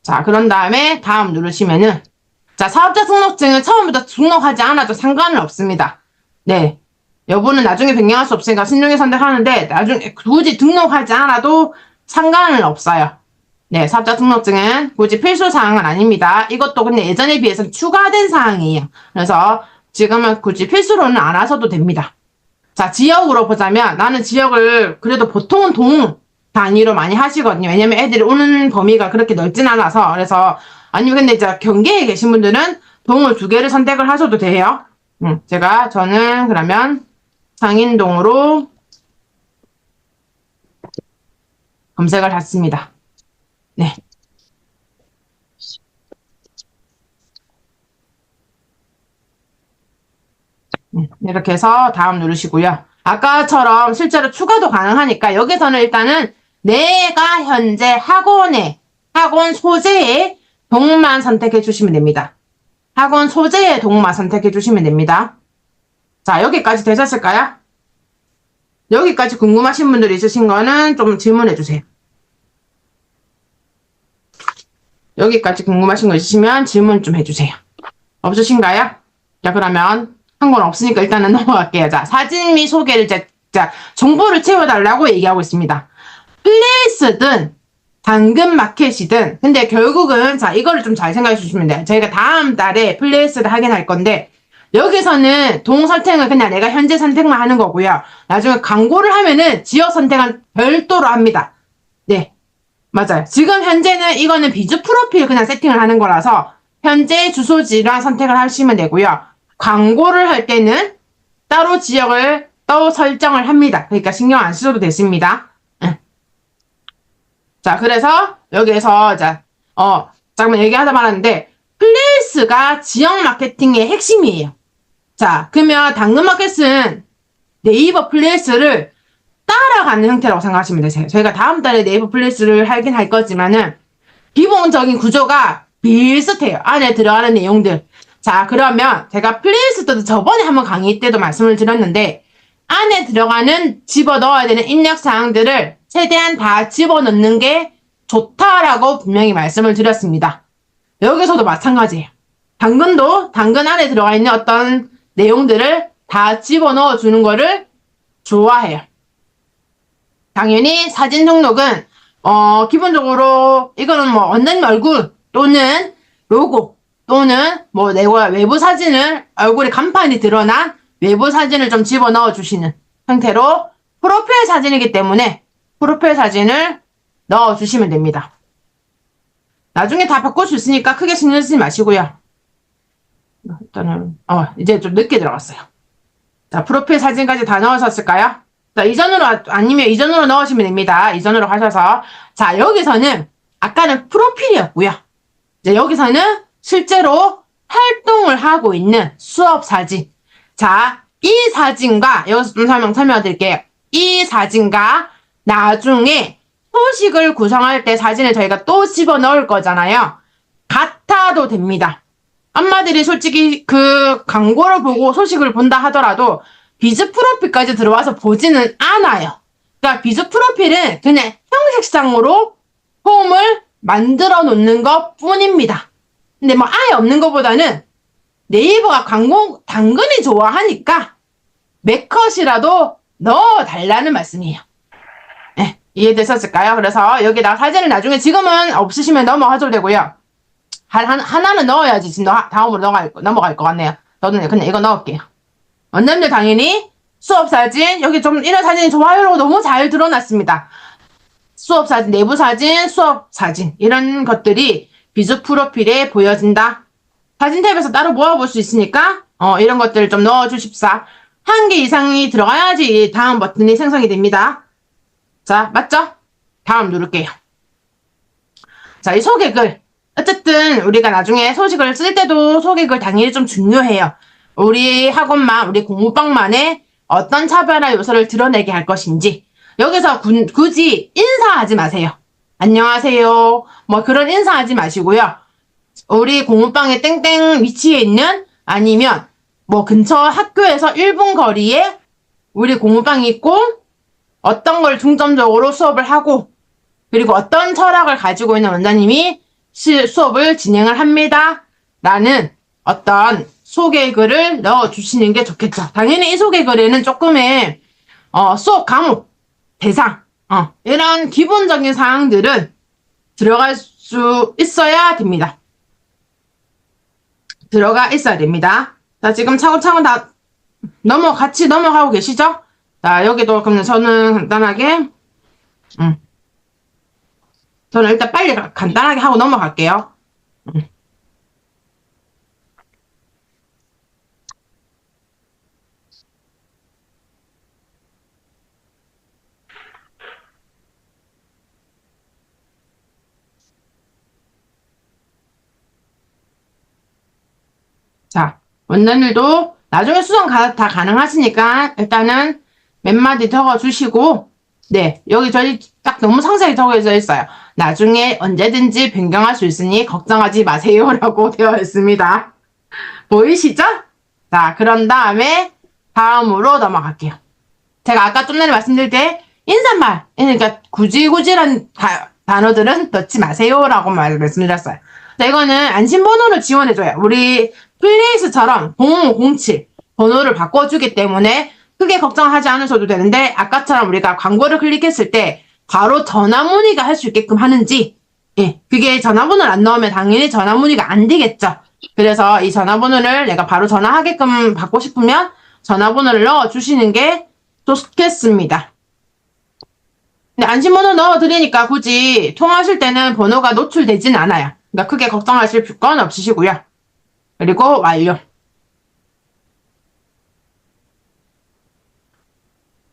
자, 그런 다음에 다음 누르시면은 자, 사업자 등록증을 처음부터 등록하지 않아도 상관은 없습니다. 네. 여부는 나중에 변경할 수 없으니까 신중히 선택하는데 나중에 굳이 등록하지 않아도 상관은 없어요. 네, 사업자 등록증은 굳이 필수 사항은 아닙니다. 이것도 근데 예전에 비해서 추가된 사항이에요. 그래서 지금은 굳이 필수로는 안 하셔도 됩니다. 자, 지역으로 보자면 나는 지역을 그래도 보통은 동 단위로 많이 하시거든요. 왜냐면 애들이 오는 범위가 그렇게 넓진 않아서. 그래서 아니면 근데 이제 경계에 계신 분들은 동을 2개를 선택을 하셔도 돼요. 저는 그러면 상인동으로 검색을 했습니다. 네. 이렇게 해서 다음 누르시고요. 아까처럼 실제로 추가도 가능하니까 여기서는 일단은 내가 현재 학원 소재의 동만 선택해 주시면 됩니다. 학원 소재의 동만 선택해 주시면 됩니다. 자, 여기까지 되셨을까요? 여기까지 궁금하신 분들이 있으신 거는 좀 질문해 주세요. 여기까지 궁금하신 거 있으시면 질문 좀 해주세요. 없으신가요? 자, 그러면 한 건 없으니까 일단은 넘어갈게요. 자, 사진 및 소개를 정보를 채워달라고 얘기하고 있습니다. 플레이스든 당근마켓이든 근데 결국은 자, 이거를 좀 잘 생각해 주시면 돼요. 저희가 다음 달에 플레이스를 하긴 할 건데 여기서는 동 선택은 그냥 내가 현재 선택만 하는 거고요. 나중에 광고를 하면은 지역 선택은 별도로 합니다. 네. 맞아요. 지금 현재는 이거는 비즈 프로필 그냥 세팅을 하는 거라서 현재 주소지랑 선택을 하시면 되고요. 광고를 할 때는 따로 지역을 또 설정을 합니다. 그러니까 신경 안 쓰셔도 되십니다. 자, 그래서 여기에서 잠깐만 얘기하다 말았는데 플레이스가 지역 마케팅의 핵심이에요. 자, 그러면 당근마켓은 네이버 플레이스를 따라가는 형태라고 생각하시면 되세요. 저희가 다음 달에 네이버 플레이스를 하긴 할 거지만은 기본적인 구조가 비슷해요. 안에 들어가는 내용들. 자, 그러면 제가 플레이스 때도 저번에 한번 강의 때도 말씀을 드렸는데 안에 들어가는 집어넣어야 되는 입력 사항들을 최대한 다 집어넣는 게 좋다라고 분명히 말씀을 드렸습니다. 여기서도 마찬가지예요. 당근도 당근 안에 들어가 있는 어떤 내용들을 다 집어넣어 주는 거를 좋아해요. 당연히 사진 등록은 기본적으로 이거는 뭐 원장님 얼굴 또는 로고 또는 뭐 내가 외부 사진을 얼굴에 간판이 드러난 외부 사진을 좀 집어넣어 주시는 형태로 프로필 사진이기 때문에 프로필 사진을 넣어 주시면 됩니다. 나중에 다 바꿀 수 있으니까 크게 신경 쓰지 마시고요. 일단은 이제 좀 늦게 들어갔어요. 자, 프로필 사진까지 다 넣으셨을까요? 자, 아니면 이전으로 넣으시면 됩니다. 이전으로 하셔서. 자, 여기서는, 아까는 프로필이었고요. 이제 여기서는 실제로 활동을 하고 있는 수업 사진. 자, 이 사진과, 여기서 좀 설명드릴게요. 이 사진과 나중에 소식을 구성할 때 사진을 저희가 또 집어넣을 거잖아요. 같아도 됩니다. 엄마들이 솔직히 그 광고를 보고 소식을 본다 하더라도 비즈 프로필까지 들어와서 보지는 않아요. 그러니까 비즈 프로필은 그냥 형식상으로 폼을 만들어 놓는 것 뿐입니다. 근데 뭐 아예 없는 것보다는 네이버가 광고 당근이 좋아하니까 몇 컷이라도 넣어달라는 말씀이에요. 네, 이해되셨을까요? 그래서 여기다가 사진을 나중에 지금은 없으시면 넘어가셔도 되고요. 하나는 넣어야지 지금 다음으로 넘어갈 것 같네요. 저는 그냥 이거 넣을게요. 원장님들 당연히 수업 사진 여기 좀 이런 사진이 좋아요로 너무 잘 드러났습니다. 수업 사진, 내부 사진, 수업 사진 이런 것들이 비즈 프로필에 보여진다. 사진 탭에서 따로 모아볼 수 있으니까 이런 것들을 좀 넣어주십사. 1개 이상이 들어가야지 다음 버튼이 생성이 됩니다. 자, 맞죠? 다음 누를게요. 자, 이 소개글 어쨌든 우리가 나중에 소식을 쓸 때도 소개글 당연히 좀 중요해요. 우리 학원만, 우리 공부방만의 어떤 차별화 요소를 드러내게 할 것인지 여기서 굳이 인사하지 마세요. 안녕하세요. 뭐 그런 인사하지 마시고요. 우리 공부방에 땡땡 위치에 있는 아니면 뭐 근처 학교에서 1분 거리에 우리 공부방이 있고 어떤 걸 중점적으로 수업을 하고 그리고 어떤 철학을 가지고 있는 원장님이 수업을 진행을 합니다. 라는 어떤 소개글을 넣어주시는 게 좋겠죠. 당연히 이 소개글에는 조금의 수업 과목, 대상, 이런 기본적인 사항들은 들어갈 수 있어야 됩니다. 들어가 있어야 됩니다. 자, 지금 차근차근 다 같이 넘어가고 계시죠? 자, 여기도 그럼 저는 간단하게, 저는 일단 빨리 간단하게 하고 넘어갈게요. 자, 원장님들도 나중에 수정 다 가능하시니까 일단은 몇 마디 적어주시고, 네, 여기 저희 딱 너무 상세히 적어져 있어요. 나중에 언제든지 변경할 수 있으니 걱정하지 마세요라고 되어 있습니다. 보이시죠? 자, 그런 다음에 다음으로 넘어갈게요. 제가 아까 좀 전에 말씀드릴 때 인사말, 그러니까 구질구질한 단어들은 넣지 마세요라고 말씀드렸어요. 자, 이거는 안심번호를 지원해줘요. 우리 플레이스처럼 0507 번호를 바꿔주기 때문에 크게 걱정하지 않으셔도 되는데 아까처럼 우리가 광고를 클릭했을 때 바로 전화문의가 할 수 있게끔 하는지, 예, 그게 전화번호를 안 넣으면 당연히 전화문의가 안 되겠죠. 그래서 이 전화번호를 내가 바로 전화하게끔 받고 싶으면 전화번호를 넣어주시는 게 좋겠습니다. 근데 안심번호 넣어드리니까 굳이 통화하실 때는 번호가 노출되진 않아요. 그러니까 크게 걱정하실 건 없으시고요. 그리고 완료.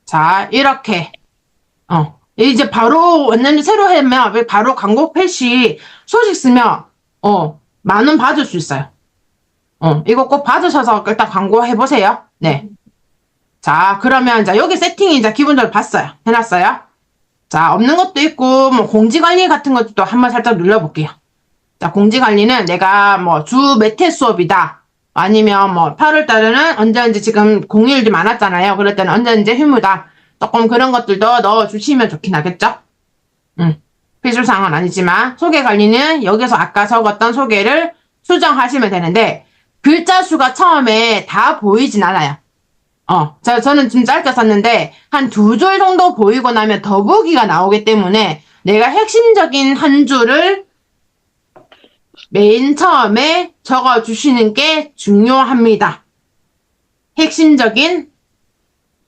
자, 이렇게 이제 바로 원장님 새로 하면 바로 광고 패시 소식 쓰면 10,000원 받을 수 있어요. 이거 꼭 받으셔서 일단 광고 해보세요. 네. 자, 그러면 이제 여기 세팅이 이제 기본적으로 봤어요. 해놨어요. 자, 없는 것도 있고 뭐 공지관리 같은 것도 한번 살짝 눌러볼게요. 자, 공지관리는 내가 뭐 주 몇 회 수업이다. 아니면 뭐 8월달에는 언제든지 지금 공휴일이 많았잖아요. 그럴 때는 언제든지 휴무다. 조금 그런 것들도 넣어주시면 좋긴 하겠죠? 필수사항은 아니지만 소개관리는 여기서 아까 적었던 소개를 수정하시면 되는데 글자 수가 처음에 다 보이진 않아요. 저는 좀 짧게 썼는데 한 2줄 정도 보이고 나면 더보기가 나오기 때문에 내가 핵심적인 한 줄을 맨 처음에 적어주시는 게 중요합니다. 핵심적인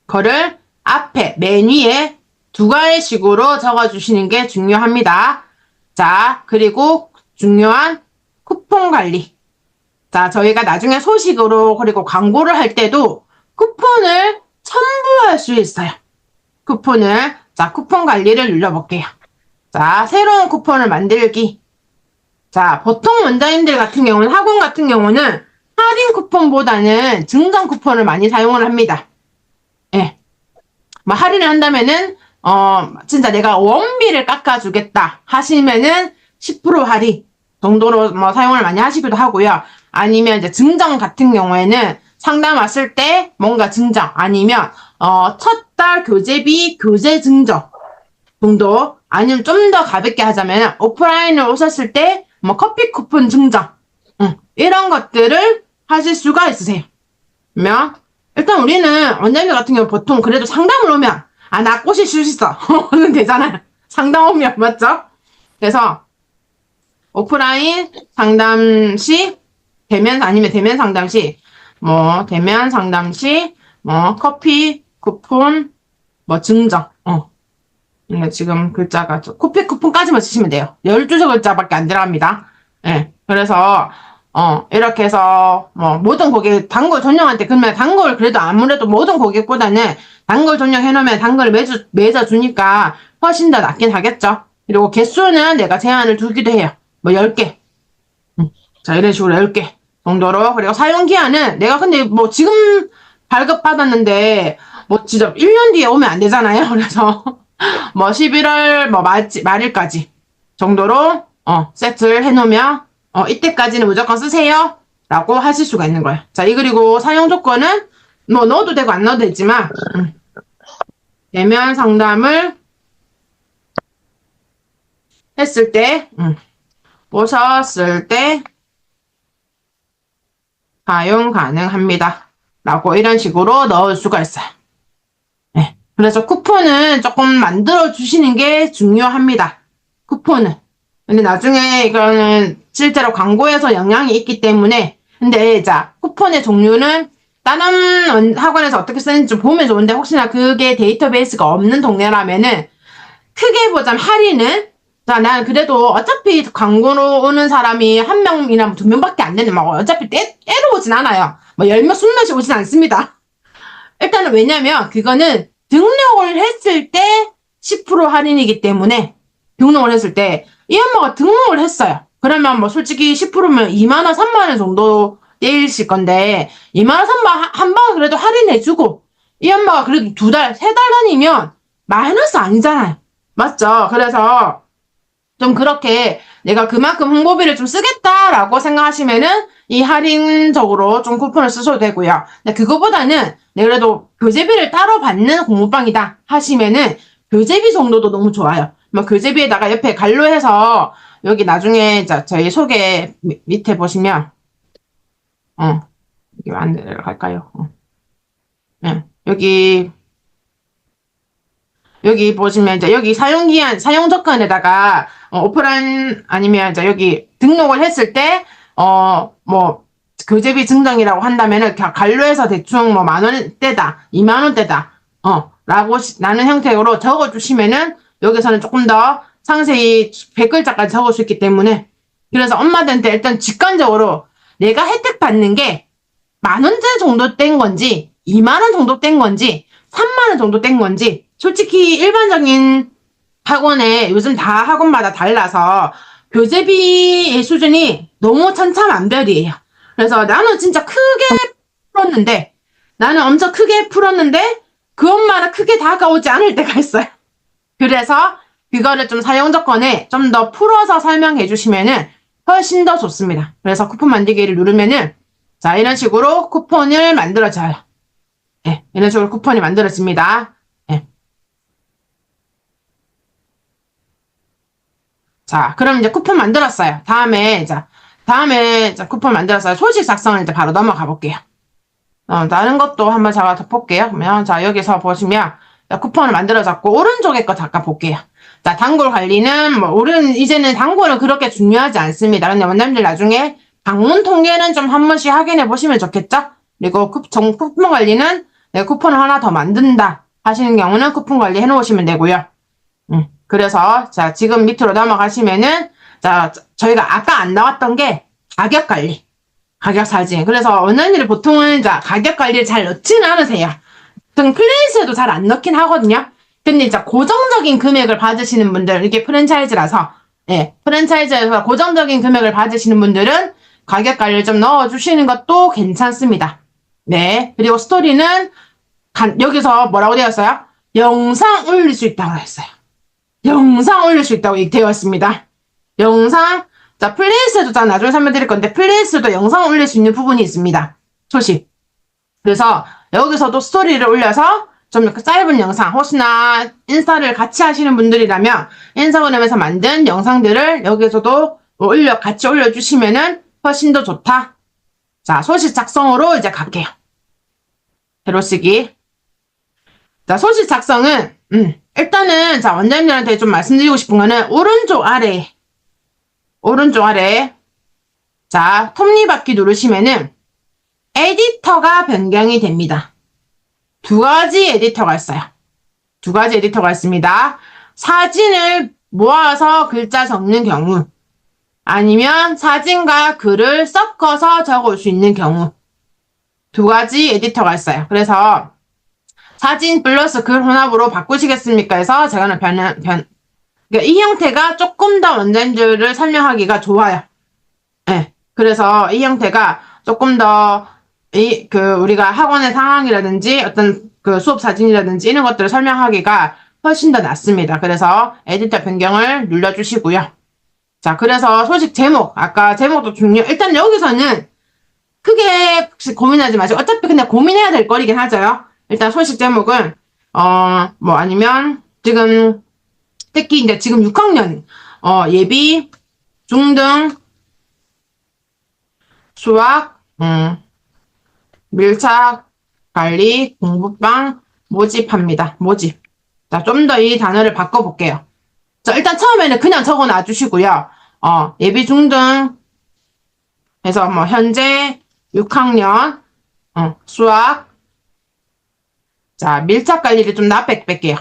거를 앞에 맨 위에 2가지식으로 적어주시는 게 중요합니다. 자, 그리고 중요한 쿠폰 관리. 자, 저희가 나중에 소식으로 그리고 광고를 할 때도 쿠폰을 첨부할 수 있어요. 자, 쿠폰 관리를 눌러볼게요. 자, 새로운 쿠폰을 만들기. 자, 보통 원장님들 같은 경우는, 학원 같은 경우는 할인 쿠폰보다는 증정 쿠폰을 많이 사용을 합니다. 예. 뭐, 할인을 한다면은, 진짜 내가 원비를 깎아주겠다 하시면은 10% 할인 정도로 뭐 사용을 많이 하시기도 하고요. 아니면 이제 증정 같은 경우에는 상담 왔을 때 뭔가 증정, 아니면, 첫 달 교재비 교재 증정 정도, 아니면 좀 더 가볍게 하자면 오프라인을 오셨을 때 뭐 커피 쿠폰 증정, 이런 것들을 하실 수가 있으세요. 그러면 일단 우리는 원장님 같은 경우 보통 그래도 상담을 오면 나 꼬실 수 있어 는 되잖아요. 상담 오면 맞죠? 그래서 오프라인 상담 시 아니면 대면 상담 시 대면 상담 시 커피 쿠폰 증정, 근데 지금 글자가 커피 쿠폰까지만 쓰시면 돼요. 12줄 글자밖에 안 들어갑니다. 예. 그래서 이렇게 해서 모든 고객 단골 전용한테, 그러면 단골 그래도 아무래도 모든 고객보다는 단골 전용 해놓으면 단골을 매주 주니까 훨씬 더 낫긴 하겠죠. 그리고 개수는 내가 제한을 두기도 해요. 10개. 자, 이런 식으로 10개 정도로. 그리고 사용 기한은 내가 근데 지금 발급받았는데 진짜 1년 뒤에 오면 안 되잖아요. 그래서 11월 말일까지 정도로 세트를 해놓으면 이때까지는 무조건 쓰세요. 라고 하실 수가 있는 거예요. 자, 그리고 사용 조건은 뭐 넣어도 되고 안 넣어도 되지만, 대면 상담을 했을 때, 보셨을 때, 사용 가능합니다. 라고 이런 식으로 넣을 수가 있어요. 네. 그래서 쿠폰은 조금 만들어 주시는 게 중요합니다. 쿠폰은. 근데 나중에 이거는 실제로 광고에서 영향이 있기 때문에, 근데 자, 쿠폰의 종류는 다른 학원에서 어떻게 쓰는지 좀 보면 좋은데, 혹시나 그게 데이터베이스가 없는 동네라면은, 크게 보자면 할인은, 자, 난 그래도 어차피 광고로 오는 사람이 한 명이나 두 명밖에 안 되는, 막 어차피 때로 오진 않아요. 뭐 10명, 20명씩 오진 않습니다. 일단은 왜냐면 그거는 등록을 했을 때 10% 할인이기 때문에, 등록을 했을 때, 이 엄마가 등록을 했어요. 그러면 뭐 솔직히 10%면 2만원, 3만원 정도 떼이실 건데, 2만원, 3만원 한 번 그래도 할인해주고, 이 엄마가 그래도 2달, 3달 다니면 마이너스 아니잖아요. 맞죠? 그래서 좀 그렇게 내가 그만큼 홍보비를 좀 쓰겠다라고 생각하시면은 이 할인적으로 좀 쿠폰을 쓰셔도 되고요. 근데 그거보다는 내가 그래도 교재비를 따로 받는 공부방이다 하시면은 교재비 정도도 너무 좋아요. 뭐 교재비에다가 옆에 갈로해서 여기 나중에 저희 소개 밑에 보시면 여기 안 내려갈까요? 네, 여기 보시면 이제 여기 사용기한 사용조건에다가 오프라인 아니면 이제 여기 등록을 했을 때 뭐 교재비 증정이라고 한다면은 갈로해서 대충 뭐 10,000원대다, 20,000원대다 라고 라는 형태로 적어주시면은 여기서는 조금 더 상세히 100글자까지 적을 수 있기 때문에, 그래서 엄마들한테 일단 직관적으로 내가 혜택 받는 게 10,000원대 정도 뗀 건지 20,000원 정도 뗀 건지 30,000원 정도 뗀 건지, 솔직히 일반적인 학원에 요즘 다 학원마다 달라서 교재비의 수준이 너무 천차만별이에요. 그래서 나는 진짜 크게 풀었는데, 나는 엄청 크게 풀었는데 그 엄마는 크게 다가오지 않을 때가 있어요. 그래서 그거를 좀 사용 조건에 좀 더 풀어서 설명해 주시면은 훨씬 더 좋습니다. 그래서 쿠폰 만들기를 누르면은 자, 이런 식으로 쿠폰을 만들어져요. 예, 이런 식으로 쿠폰이 만들어집니다. 예. 자, 그럼 이제 쿠폰 만들었어요. 다음에 쿠폰 만들었어요. 소식 작성을 이제 바로 넘어가 볼게요. 다른 것도 한번 제가 더 볼게요. 그러면 자, 여기서 보시면 쿠폰을 만들어졌고, 오른쪽에 거 잠깐 볼게요. 자, 단골 관리는 이제는 단골은 그렇게 중요하지 않습니다. 근데 원장님들 나중에 방문 통계는 좀 한 번씩 확인해 보시면 좋겠죠? 그리고 쿠폰 관리는 내가 쿠폰을 하나 더 만든다 하시는 경우는 쿠폰 관리 해 놓으시면 되고요. 그래서 자, 지금 밑으로 넘어가시면은 자, 저희가 아까 안 나왔던 게 가격 관리, 가격 사진. 그래서 원장님들 보통은 자, 가격 관리를 잘 넣지는 않으세요. 플레이스에도 잘 안 넣긴 하거든요. 근데 이제 고정적인 금액을 받으시는 분들, 이게 프랜차이즈라서, 예, 프랜차이즈에서 고정적인 금액을 받으시는 분들은 가격 관리를 좀 넣어주시는 것도 괜찮습니다. 네. 그리고 스토리는, 여기서 뭐라고 되었어요? 영상 올릴 수 있다고 했어요. 영상 올릴 수 있다고 되어 있습니다. 영상, 자, 플레이스에도 자, 나중에 설명드릴 건데, 플레이스도 영상 올릴 수 있는 부분이 있습니다. 소식. 그래서 여기서도 스토리를 올려서 좀 짧은 영상, 혹시나 인스타를 같이 하시는 분들이라면 인스타그램에서 만든 영상들을 여기서도 같이 올려주시면은 훨씬 더 좋다. 자, 소식 작성으로 이제 갈게요. 대로쓰기. 자, 소식 작성은, 일단은, 자, 원장님들한테 좀 말씀드리고 싶은 거는, 오른쪽 아래, 자, 톱니바퀴 누르시면은, 에디터가 변경이 됩니다. 두 가지 에디터가 있어요. 두 가지 에디터가 있습니다. 사진을 모아서 글자 적는 경우, 아니면 사진과 글을 섞어서 적을 수 있는 경우, 두 가지 에디터가 있어요. 그래서 사진 플러스 글 혼합으로 바꾸시겠습니까 해서 제가 그러니까 이 형태가 조금 더 원장님들을 설명하기가 좋아요. 네. 그래서 이 형태가 조금 더 우리가 학원의 상황이라든지 어떤 수업 사진이라든지 이런 것들을 설명하기가 훨씬 더 낫습니다. 그래서 에디터 변경을 눌러주시고요. 자, 그래서 소식 제목, 아까 제목도 중요. 일단 여기서는 크게 고민하지 마시고, 어차피 그냥 고민해야 될 거리긴 하죠. 일단 소식 제목은, 뭐 아니면, 지금, 특히 이제 지금 6학년, 예비, 중등, 수학, 밀착, 관리, 공부방, 모집합니다. 모집. 자, 좀 더 이 단어를 바꿔볼게요. 자, 일단 처음에는 그냥 적어 놔주시고요. 예비 중등 해서 뭐 현재 6학년 수학. 자, 밀착 관리를 좀 뺄게요.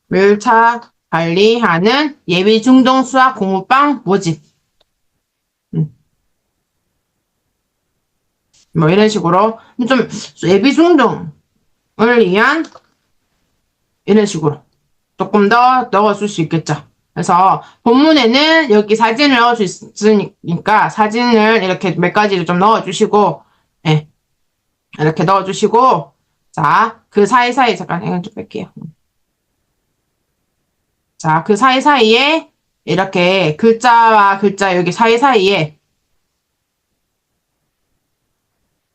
밀착 관리하는 예비 중등 수학 공부방 모집. 뭐 이런 식으로 좀 예비 중등을 위한 이런 식으로 조금 더 넣어줄 수 있겠죠. 그래서 본문에는 여기 사진을 넣을 수 있으니까 사진을 이렇게 몇 가지를 좀 넣어주시고, 예, 이렇게 넣어주시고, 자, 그 사이사이 잠깐 이건 좀 뺄게요. 자, 그 사이사이에 이렇게 글자와 글자 여기 사이사이에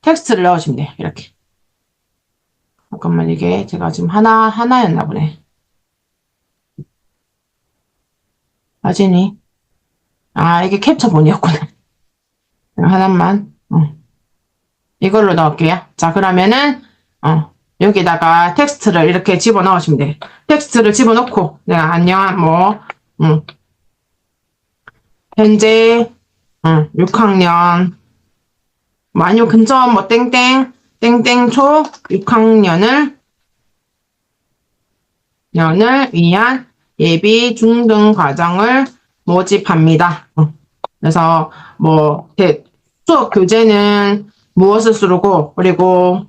텍스트를 넣으시면 돼요. 이렇게. 잠깐만, 이게 제가 지금 하나였나 보네. 사진이. 이게 캡처본이었구나. 하나만. 이걸로 넣을게요. 자, 그러면은, 여기다가 텍스트를 이렇게 집어넣으시면 돼요. 텍스트를 집어넣고, 내가 안녕, 현재, 6학년, 아니면 근처 땡땡초 6학년을 위한 예비 중등 과정을 모집합니다. 그래서 수업 교재는 무엇을 쓰고, 그리고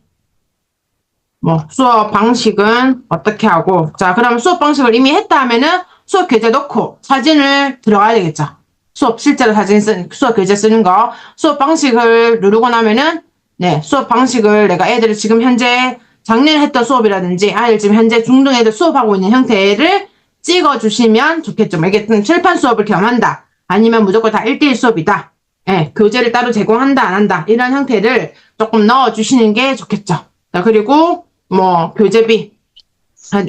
수업 방식은 어떻게 하고, 자, 그럼 수업 방식을 이미 했다 하면은 수업 교재 넣고 사진을 들어가야 되겠죠. 실제로 수업 교재 쓰는 거, 수업 방식을 누르고 나면은, 네, 수업 방식을 내가 애들을 지금 현재 작년에 했던 수업이라든지, 아이들 지금 현재 중등 애들 수업하고 있는 형태를 찍어주시면 좋겠죠. 이게 칠판 수업을 겸한다. 아니면 무조건 다 1대1 수업이다. 예, 교재를 따로 제공한다, 안 한다. 이런 형태를 조금 넣어주시는 게 좋겠죠. 자, 그리고, 교재비.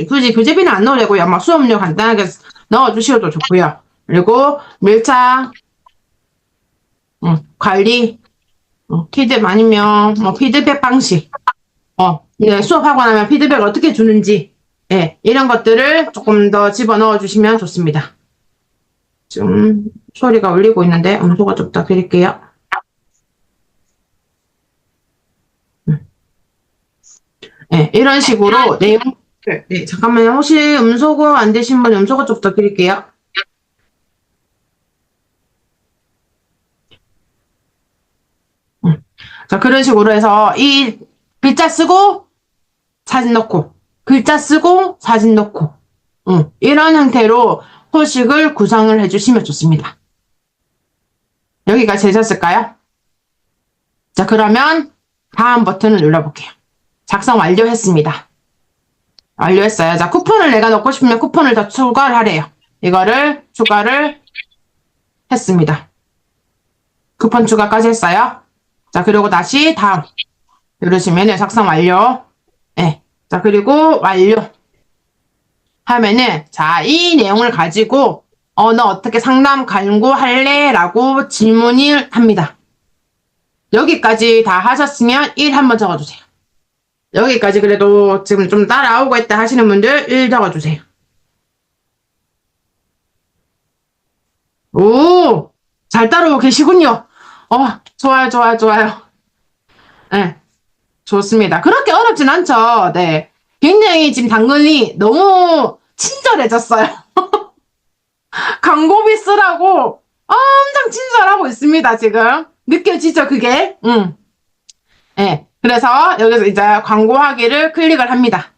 굳이 교재비는 안 넣으려고요. 수업료 간단하게 넣어주셔도 좋고요. 그리고 밀착, 관리, 아니면 피드백 방식, 수업하고 나면 피드백을 어떻게 주는지, 이런 것들을 조금 더 집어넣어 주시면 좋습니다. 지금 소리가 울리고 있는데 음소거 좀 부탁드릴게요. 이런 식으로 내용, 잠깐만요. 혹시 음소거 안 되신 분 음소거 좀 부탁드릴게요. 자, 그런 식으로 해서 이 글자 쓰고 사진 넣고, 글자 쓰고 사진 넣고, 이런 형태로 소식을 구성을 해주시면 좋습니다. 여기까지 되셨을까요? 자, 그러면 다음 버튼을 눌러볼게요. 작성 완료했습니다. 완료했어요. 자, 쿠폰을 내가 넣고 싶으면 쿠폰을 더 추가를 하래요. 이거를 추가를 했습니다. 쿠폰 추가까지 했어요. 자, 그리고 다시 다음 누르시면 작성 완료. 자, 그리고 완료 하면은, 자, 이 내용을 가지고 너 어떻게 상담 강구할래? 라고 질문을 합니다. 여기까지 다 하셨으면 1 한번 적어주세요. 여기까지 그래도 지금 좀 따라오고 있다 하시는 분들 1 적어주세요. 오, 잘 따라오고 계시군요. 좋아요, 좋아요, 좋아요. 네, 좋습니다. 그렇게 어렵진 않죠. 네. 굉장히 지금 당근이 너무 친절해졌어요. 광고비 쓰라고 엄청 친절하고 있습니다, 지금. 느껴지죠, 그게? 네. 그래서 여기서 이제 광고하기를 클릭을 합니다.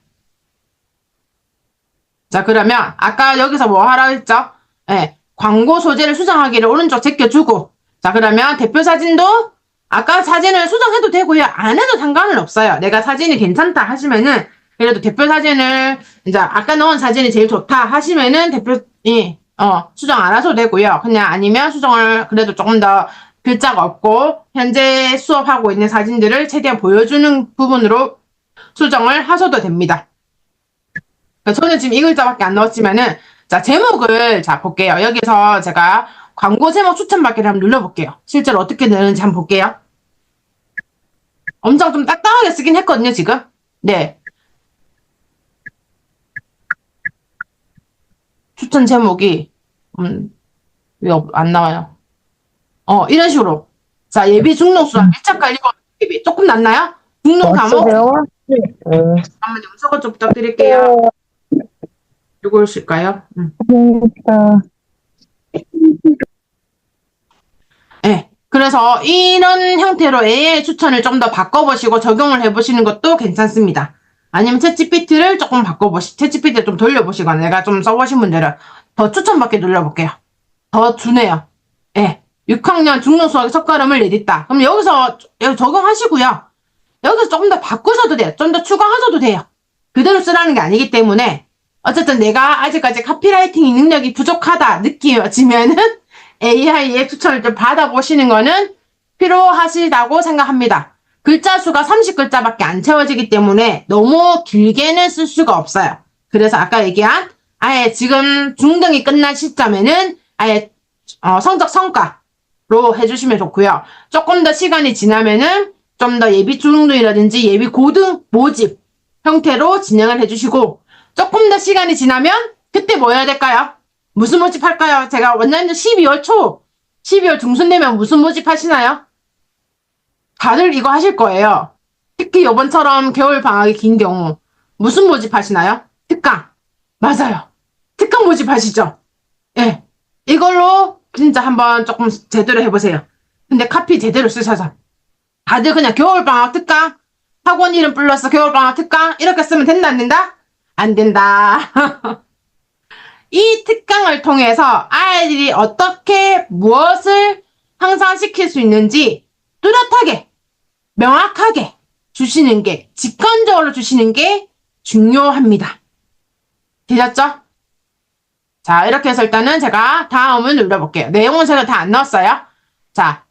자, 그러면 아까 여기서 뭐 하라고 했죠? 네. 광고 소재를 수정하기를 오른쪽 제껴주고, 자, 그러면 대표 사진도 아까 사진을 수정해도 되고요. 안 해도 상관은 없어요. 내가 사진이 괜찮다 하시면은 그래도 대표 사진을 이제 아까 넣은 사진이 제일 좋다 하시면은 대표이 수정 안 하셔도 되고요. 그냥 아니면 수정을 그래도 조금 더 글자가 없고 현재 수업하고 있는 사진들을 최대한 보여주는 부분으로 수정을 하셔도 됩니다. 저는 지금 이 글자밖에 안 넣었지만은 자 제목을 자 볼게요. 여기서 제가 광고 제목 추천받기를 한번 눌러볼게요. 실제로 어떻게 되는지 한번 볼게요. 엄청 좀 딱딱하게 쓰긴 했거든요, 지금. 네. 추천 제목이, 왜 안 나와요? 이런 식으로. 자, 예비 중독수학 밀착 관리법 예비. 조금 낫나요? 중독 과목. 한번 영석을 좀 부탁드릴게요. 누구실까요? 네. 그래서 이런 형태로 AI 추천을 좀 더 바꿔보시고 적용을 해보시는 것도 괜찮습니다. 아니면 챗GPT를 조금 챗GPT를 좀 돌려보시거나 내가 좀 써보신 분들은 더 추천받기 눌러볼게요. 더 주네요. 예. 6학년 중등수학의 첫걸음을 내딛다. 그럼 여기서 적용하시고요. 여기서 조금 더 바꾸셔도 돼요. 좀 더 추가하셔도 돼요. 그대로 쓰라는 게 아니기 때문에 어쨌든 내가 아직까지 카피라이팅 능력이 부족하다 느껴지면은 AI의 추천을 좀 받아보시는 거는 필요하시다고 생각합니다. 글자 수가 30글자밖에 안 채워지기 때문에 너무 길게는 쓸 수가 없어요. 그래서 아까 얘기한 아예 지금 중등이 끝난 시점에는 아예 성적 성과로 해주시면 좋고요. 조금 더 시간이 지나면은 좀 더 예비 중등이라든지 예비 고등 모집 형태로 진행을 해주시고 조금 더 시간이 지나면 그때 뭐 해야 될까요? 무슨 모집 할까요? 제가 원장님들 12월 초, 12월 중순 되면 무슨 모집 하시나요? 다들 이거 하실 거예요. 특히 이번처럼 겨울 방학이 긴 경우 무슨 모집 하시나요? 특강. 맞아요. 특강 모집 하시죠? 예. 이걸로 진짜 한번 조금 제대로 해보세요. 근데 카피 제대로 쓰셔서. 다들 그냥 겨울방학 특강, 학원 이름 플러스 겨울방학 특강 이렇게 쓰면 된다 안 된다? 안 된다. 이 특강을 통해서 아이들이 어떻게 무엇을 향상시킬 수 있는지 뚜렷하게 명확하게 주시는 게 직관적으로 주시는 게 중요합니다. 되셨죠? 자, 이렇게 해서 일단은 제가 다음을 눌러볼게요. 내용은 제가 다 안 넣었어요. 자,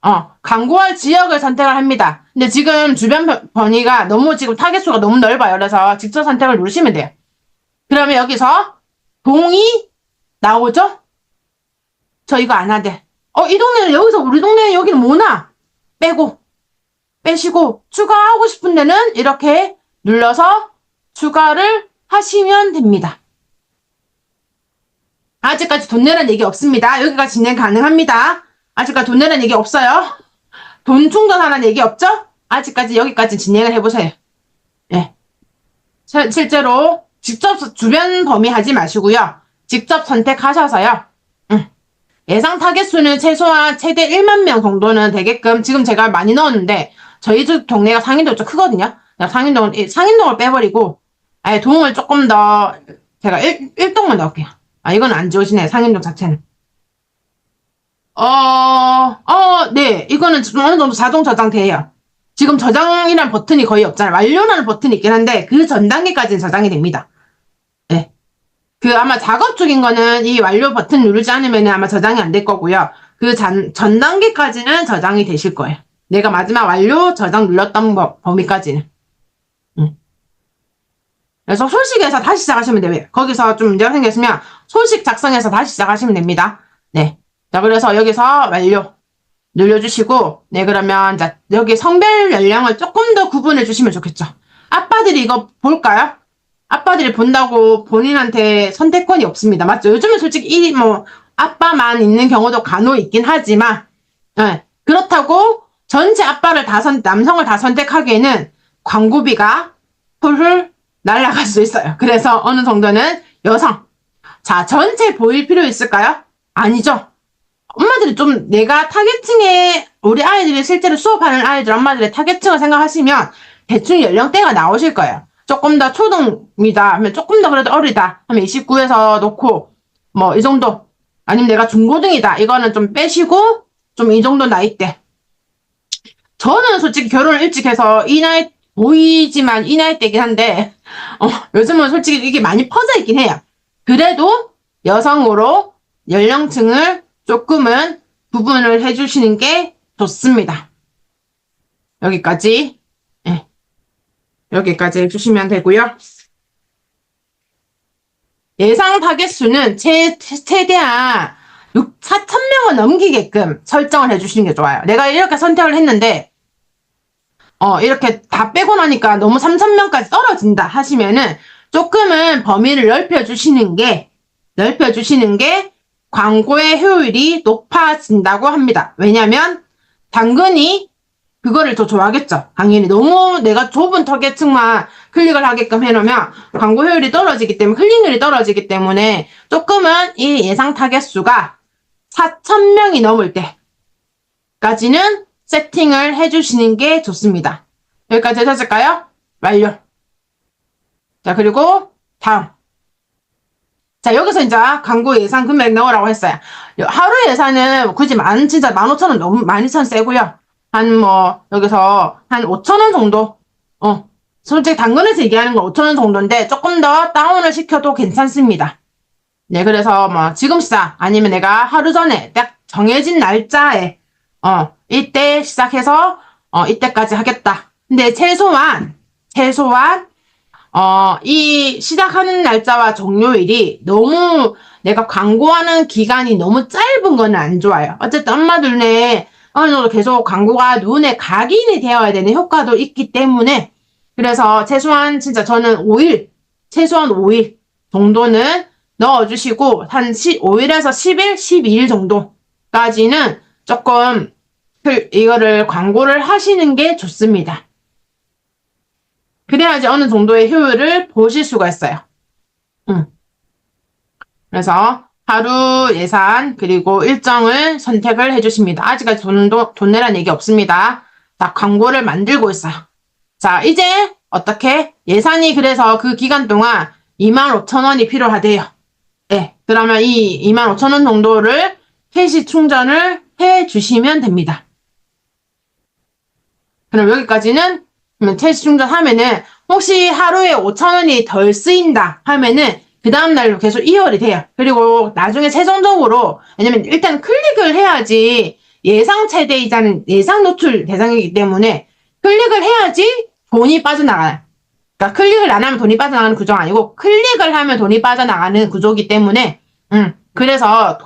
광고할 지역을 선택을 합니다. 근데 지금 주변 범위가 너무 지금 타겟수가 너무 넓어요. 그래서 직접 선택을 누르시면 돼요. 그러면 여기서 동이 나오죠? 저 이거 안 하대. 이 동네는 여기서 우리 동네는 여기는 뭐나? 빼시고 추가하고 싶은 데는 이렇게 눌러서 추가를 하시면 됩니다. 아직까지 돈 내란 얘기 없습니다. 여기까지 진행 가능합니다. 아직까지 돈 내란 얘기 없어요. 돈 충전하는 얘기 없죠? 아직까지 여기까지 진행을 해보세요. 예. 실제로 직접 주변 범위 하지 마시고요. 직접 선택하셔서요. 예상 타겟 수는 최소한 최대 1만 명 정도는 되게끔 지금 제가 많이 넣었는데 저희 집 동네가 상인동 좀 크거든요. 상인동을 빼버리고 아예 동을 조금 더 제가 1동만 넣을게요. 이건 안 지워지네. 상인동 자체는. 네. 이거는 어느 정도 자동 저장돼요. 지금 저장이라는 버튼이 거의 없잖아요. 완료라는 버튼이 있긴 한데 그 전 단계까지는 저장이 됩니다. 네. 아마 작업 중인 거는 이 완료 버튼 누르지 않으면 아마 저장이 안 될 거고요. 전 단계까지는 저장이 되실 거예요. 내가 마지막 완료 저장 눌렀던 범위까지는. 그래서 솔식에서 다시 시작하시면 돼요. 거기서 좀 문제가 생겼으면 솔식 작성해서 다시 시작하시면 됩니다. 네. 자, 그래서 여기서 완료 눌러주시고, 네, 그러면, 자, 여기 성별 연령을 조금 더 구분해 주시면 좋겠죠. 아빠들이 이거 볼까요? 아빠들이 본다고 본인한테 선택권이 없습니다. 맞죠? 요즘은 솔직히 아빠만 있는 경우도 간혹 있긴 하지만, 네, 그렇다고 전체 아빠를 남성을 다 선택하기에는 광고비가 훌훌 날아갈 수 있어요. 그래서 어느 정도는 여성. 자, 전체 보일 필요 있을까요? 아니죠. 엄마들이 좀 내가 타겟층에 우리 아이들이 실제로 수업하는 아이들 엄마들의 타겟층을 생각하시면 대충 연령대가 나오실 거예요. 조금 더 초등이다 하면 조금 더 그래도 어리다 하면 29에서 놓고 뭐 이 정도 아니면 내가 중고등이다 이거는 좀 빼시고 좀 이 정도 나이대. 저는 솔직히 결혼을 일찍 해서 이 나이 보이지만 이 나이대긴 한데, 요즘은 솔직히 이게 많이 퍼져 있긴 해요. 그래도 여성으로 연령층을 조금은 구분을 해주시는 게 좋습니다. 여기까지, 예. 여기까지 해주시면 되고요. 예상 타겟 수는 최대한 4,000명을 넘기게끔 설정을 해주시는 게 좋아요. 내가 이렇게 선택을 했는데, 이렇게 다 빼고 나니까 너무 3,000명까지 떨어진다 하시면은 조금은 범위를 넓혀주시는 게 광고의 효율이 높아진다고 합니다. 왜냐면 당근이 그거를 더 좋아하겠죠. 당연히 너무 내가 좁은 타겟층만 클릭을 하게끔 해놓으면 광고 효율이 떨어지기 때문에 클릭률이 떨어지기 때문에 조금은 이 예상 타겟 수가 4,000명이 넘을 때까지는 세팅을 해주시는 게 좋습니다. 여기까지 되셨을까요? 완료. 자, 그리고 다음. 자, 여기서 이제 광고 예산 금액 넣으라고 했어요. 하루 예산은 굳이 진짜 15,000원 너무 12,000원 세고요. 여기서 한 5,000원 정도. 솔직히 당근에서 얘기하는 건 5,000원 정도인데 조금 더 다운을 시켜도 괜찮습니다. 네, 그래서 지금 시작 아니면 내가 하루 전에 딱 정해진 날짜에 이때 시작해서 이때까지 하겠다. 근데 최소한 이 시작하는 날짜와 종료일이 너무 내가 광고하는 기간이 너무 짧은 건 안 좋아요. 어쨌든 엄마 눈에 어느 정도 계속 광고가 눈에 각인이 되어야 되는 효과도 있기 때문에 그래서 최소한 진짜 저는 5일 정도는 넣어주시고 한 5일에서 10일, 12일 정도까지는 조금 이거를 광고를 하시는 게 좋습니다. 그래야지 어느 정도의 효율을 보실 수가 있어요. 그래서 하루 예산 그리고 일정을 선택을 해주십니다. 아직까지 돈 내란 얘기 없습니다. 다 광고를 만들고 있어요. 자, 이제 어떻게 예산이 그래서 그 기간 동안 25,000원이 필요하대요. 네, 그러면 이 25,000원 정도를 캐시 충전을 해주시면 됩니다. 그럼 여기까지는 캐시 충전하면은 혹시 하루에 5,000원이 덜 쓰인다 하면은 그 다음날로 계속 이월이 돼요. 그리고 나중에 최종적으로 왜냐면 일단 클릭을 해야지 예상 최대이자는 예상 노출 대상이기 때문에 클릭을 해야지 돈이 빠져나가요. 그러니까 클릭을 안 하면 돈이 빠져나가는 구조가 아니고 클릭을 하면 돈이 빠져나가는 구조이기 때문에 그래서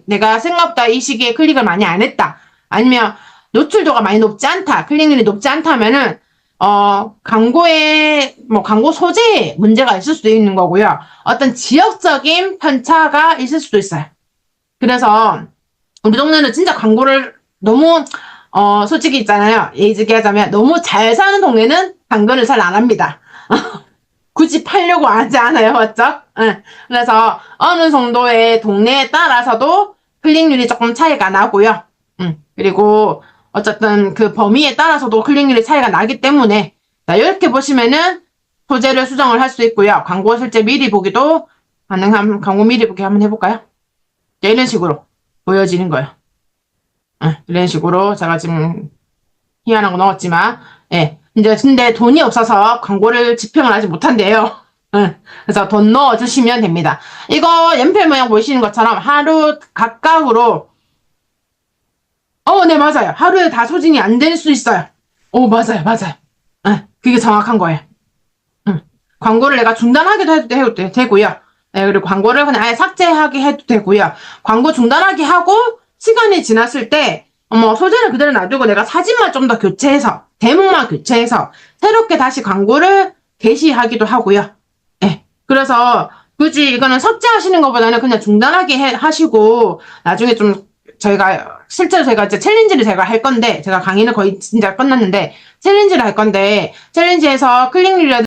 내가 생각보다 이 시기에 클릭을 많이 안 했다. 아니면 노출도가 많이 높지 않다. 클릭률이 높지 않다면은 광고 소재에 문제가 있을 수도 있는 거고요. 어떤 지역적인 편차가 있을 수도 있어요. 그래서 우리 동네는 진짜 광고를 너무 솔직히 있잖아요. 얘기하자면 너무 잘 사는 동네는 당근을 잘 안 합니다. 굳이 팔려고 하지 않아요. 맞죠? 응. 그래서 어느 정도의 동네에 따라서도 클릭률이 조금 차이가 나고요. 그리고 어쨌든 그 범위에 따라서도 클릭률이 차이가 나기 때문에 자, 이렇게 보시면은 소재를 수정을 할 수 있고요. 광고 실제 미리 보기도 가능한 광고 미리 보기 한번 해볼까요? 자, 이런 식으로 보여지는 거예요. 이런 식으로 제가 지금 희한한 거 넣었지만 이제 근데 돈이 없어서 광고를 집행을 하지 못한대요. 그래서 돈 넣어주시면 됩니다. 이거 연필 모양 보이시는 것처럼 하루 각각으로 네, 맞아요. 하루에 다 소진이 안 될 수 있어요. 맞아요. 그게 정확한 거예요. 광고를 내가 중단하기도 해도 되고요. 그리고 광고를 그냥 아예 삭제하게 해도 되고요. 광고 중단하기 하고 시간이 지났을 때 소재는 그대로 놔두고 내가 사진만 좀 더 교체해서 대목만 교체해서 새롭게 다시 광고를 게시하기도 하고요. 그래서 굳이 이거는 삭제하시는 것보다는 그냥 중단하게 하시고 나중에 좀 실제로 제가 이제 챌린지를 제가 할 건데 제가 강의는 거의 진짜 끝났는데 챌린지를 할 건데 챌린지에서 클릭률이라든지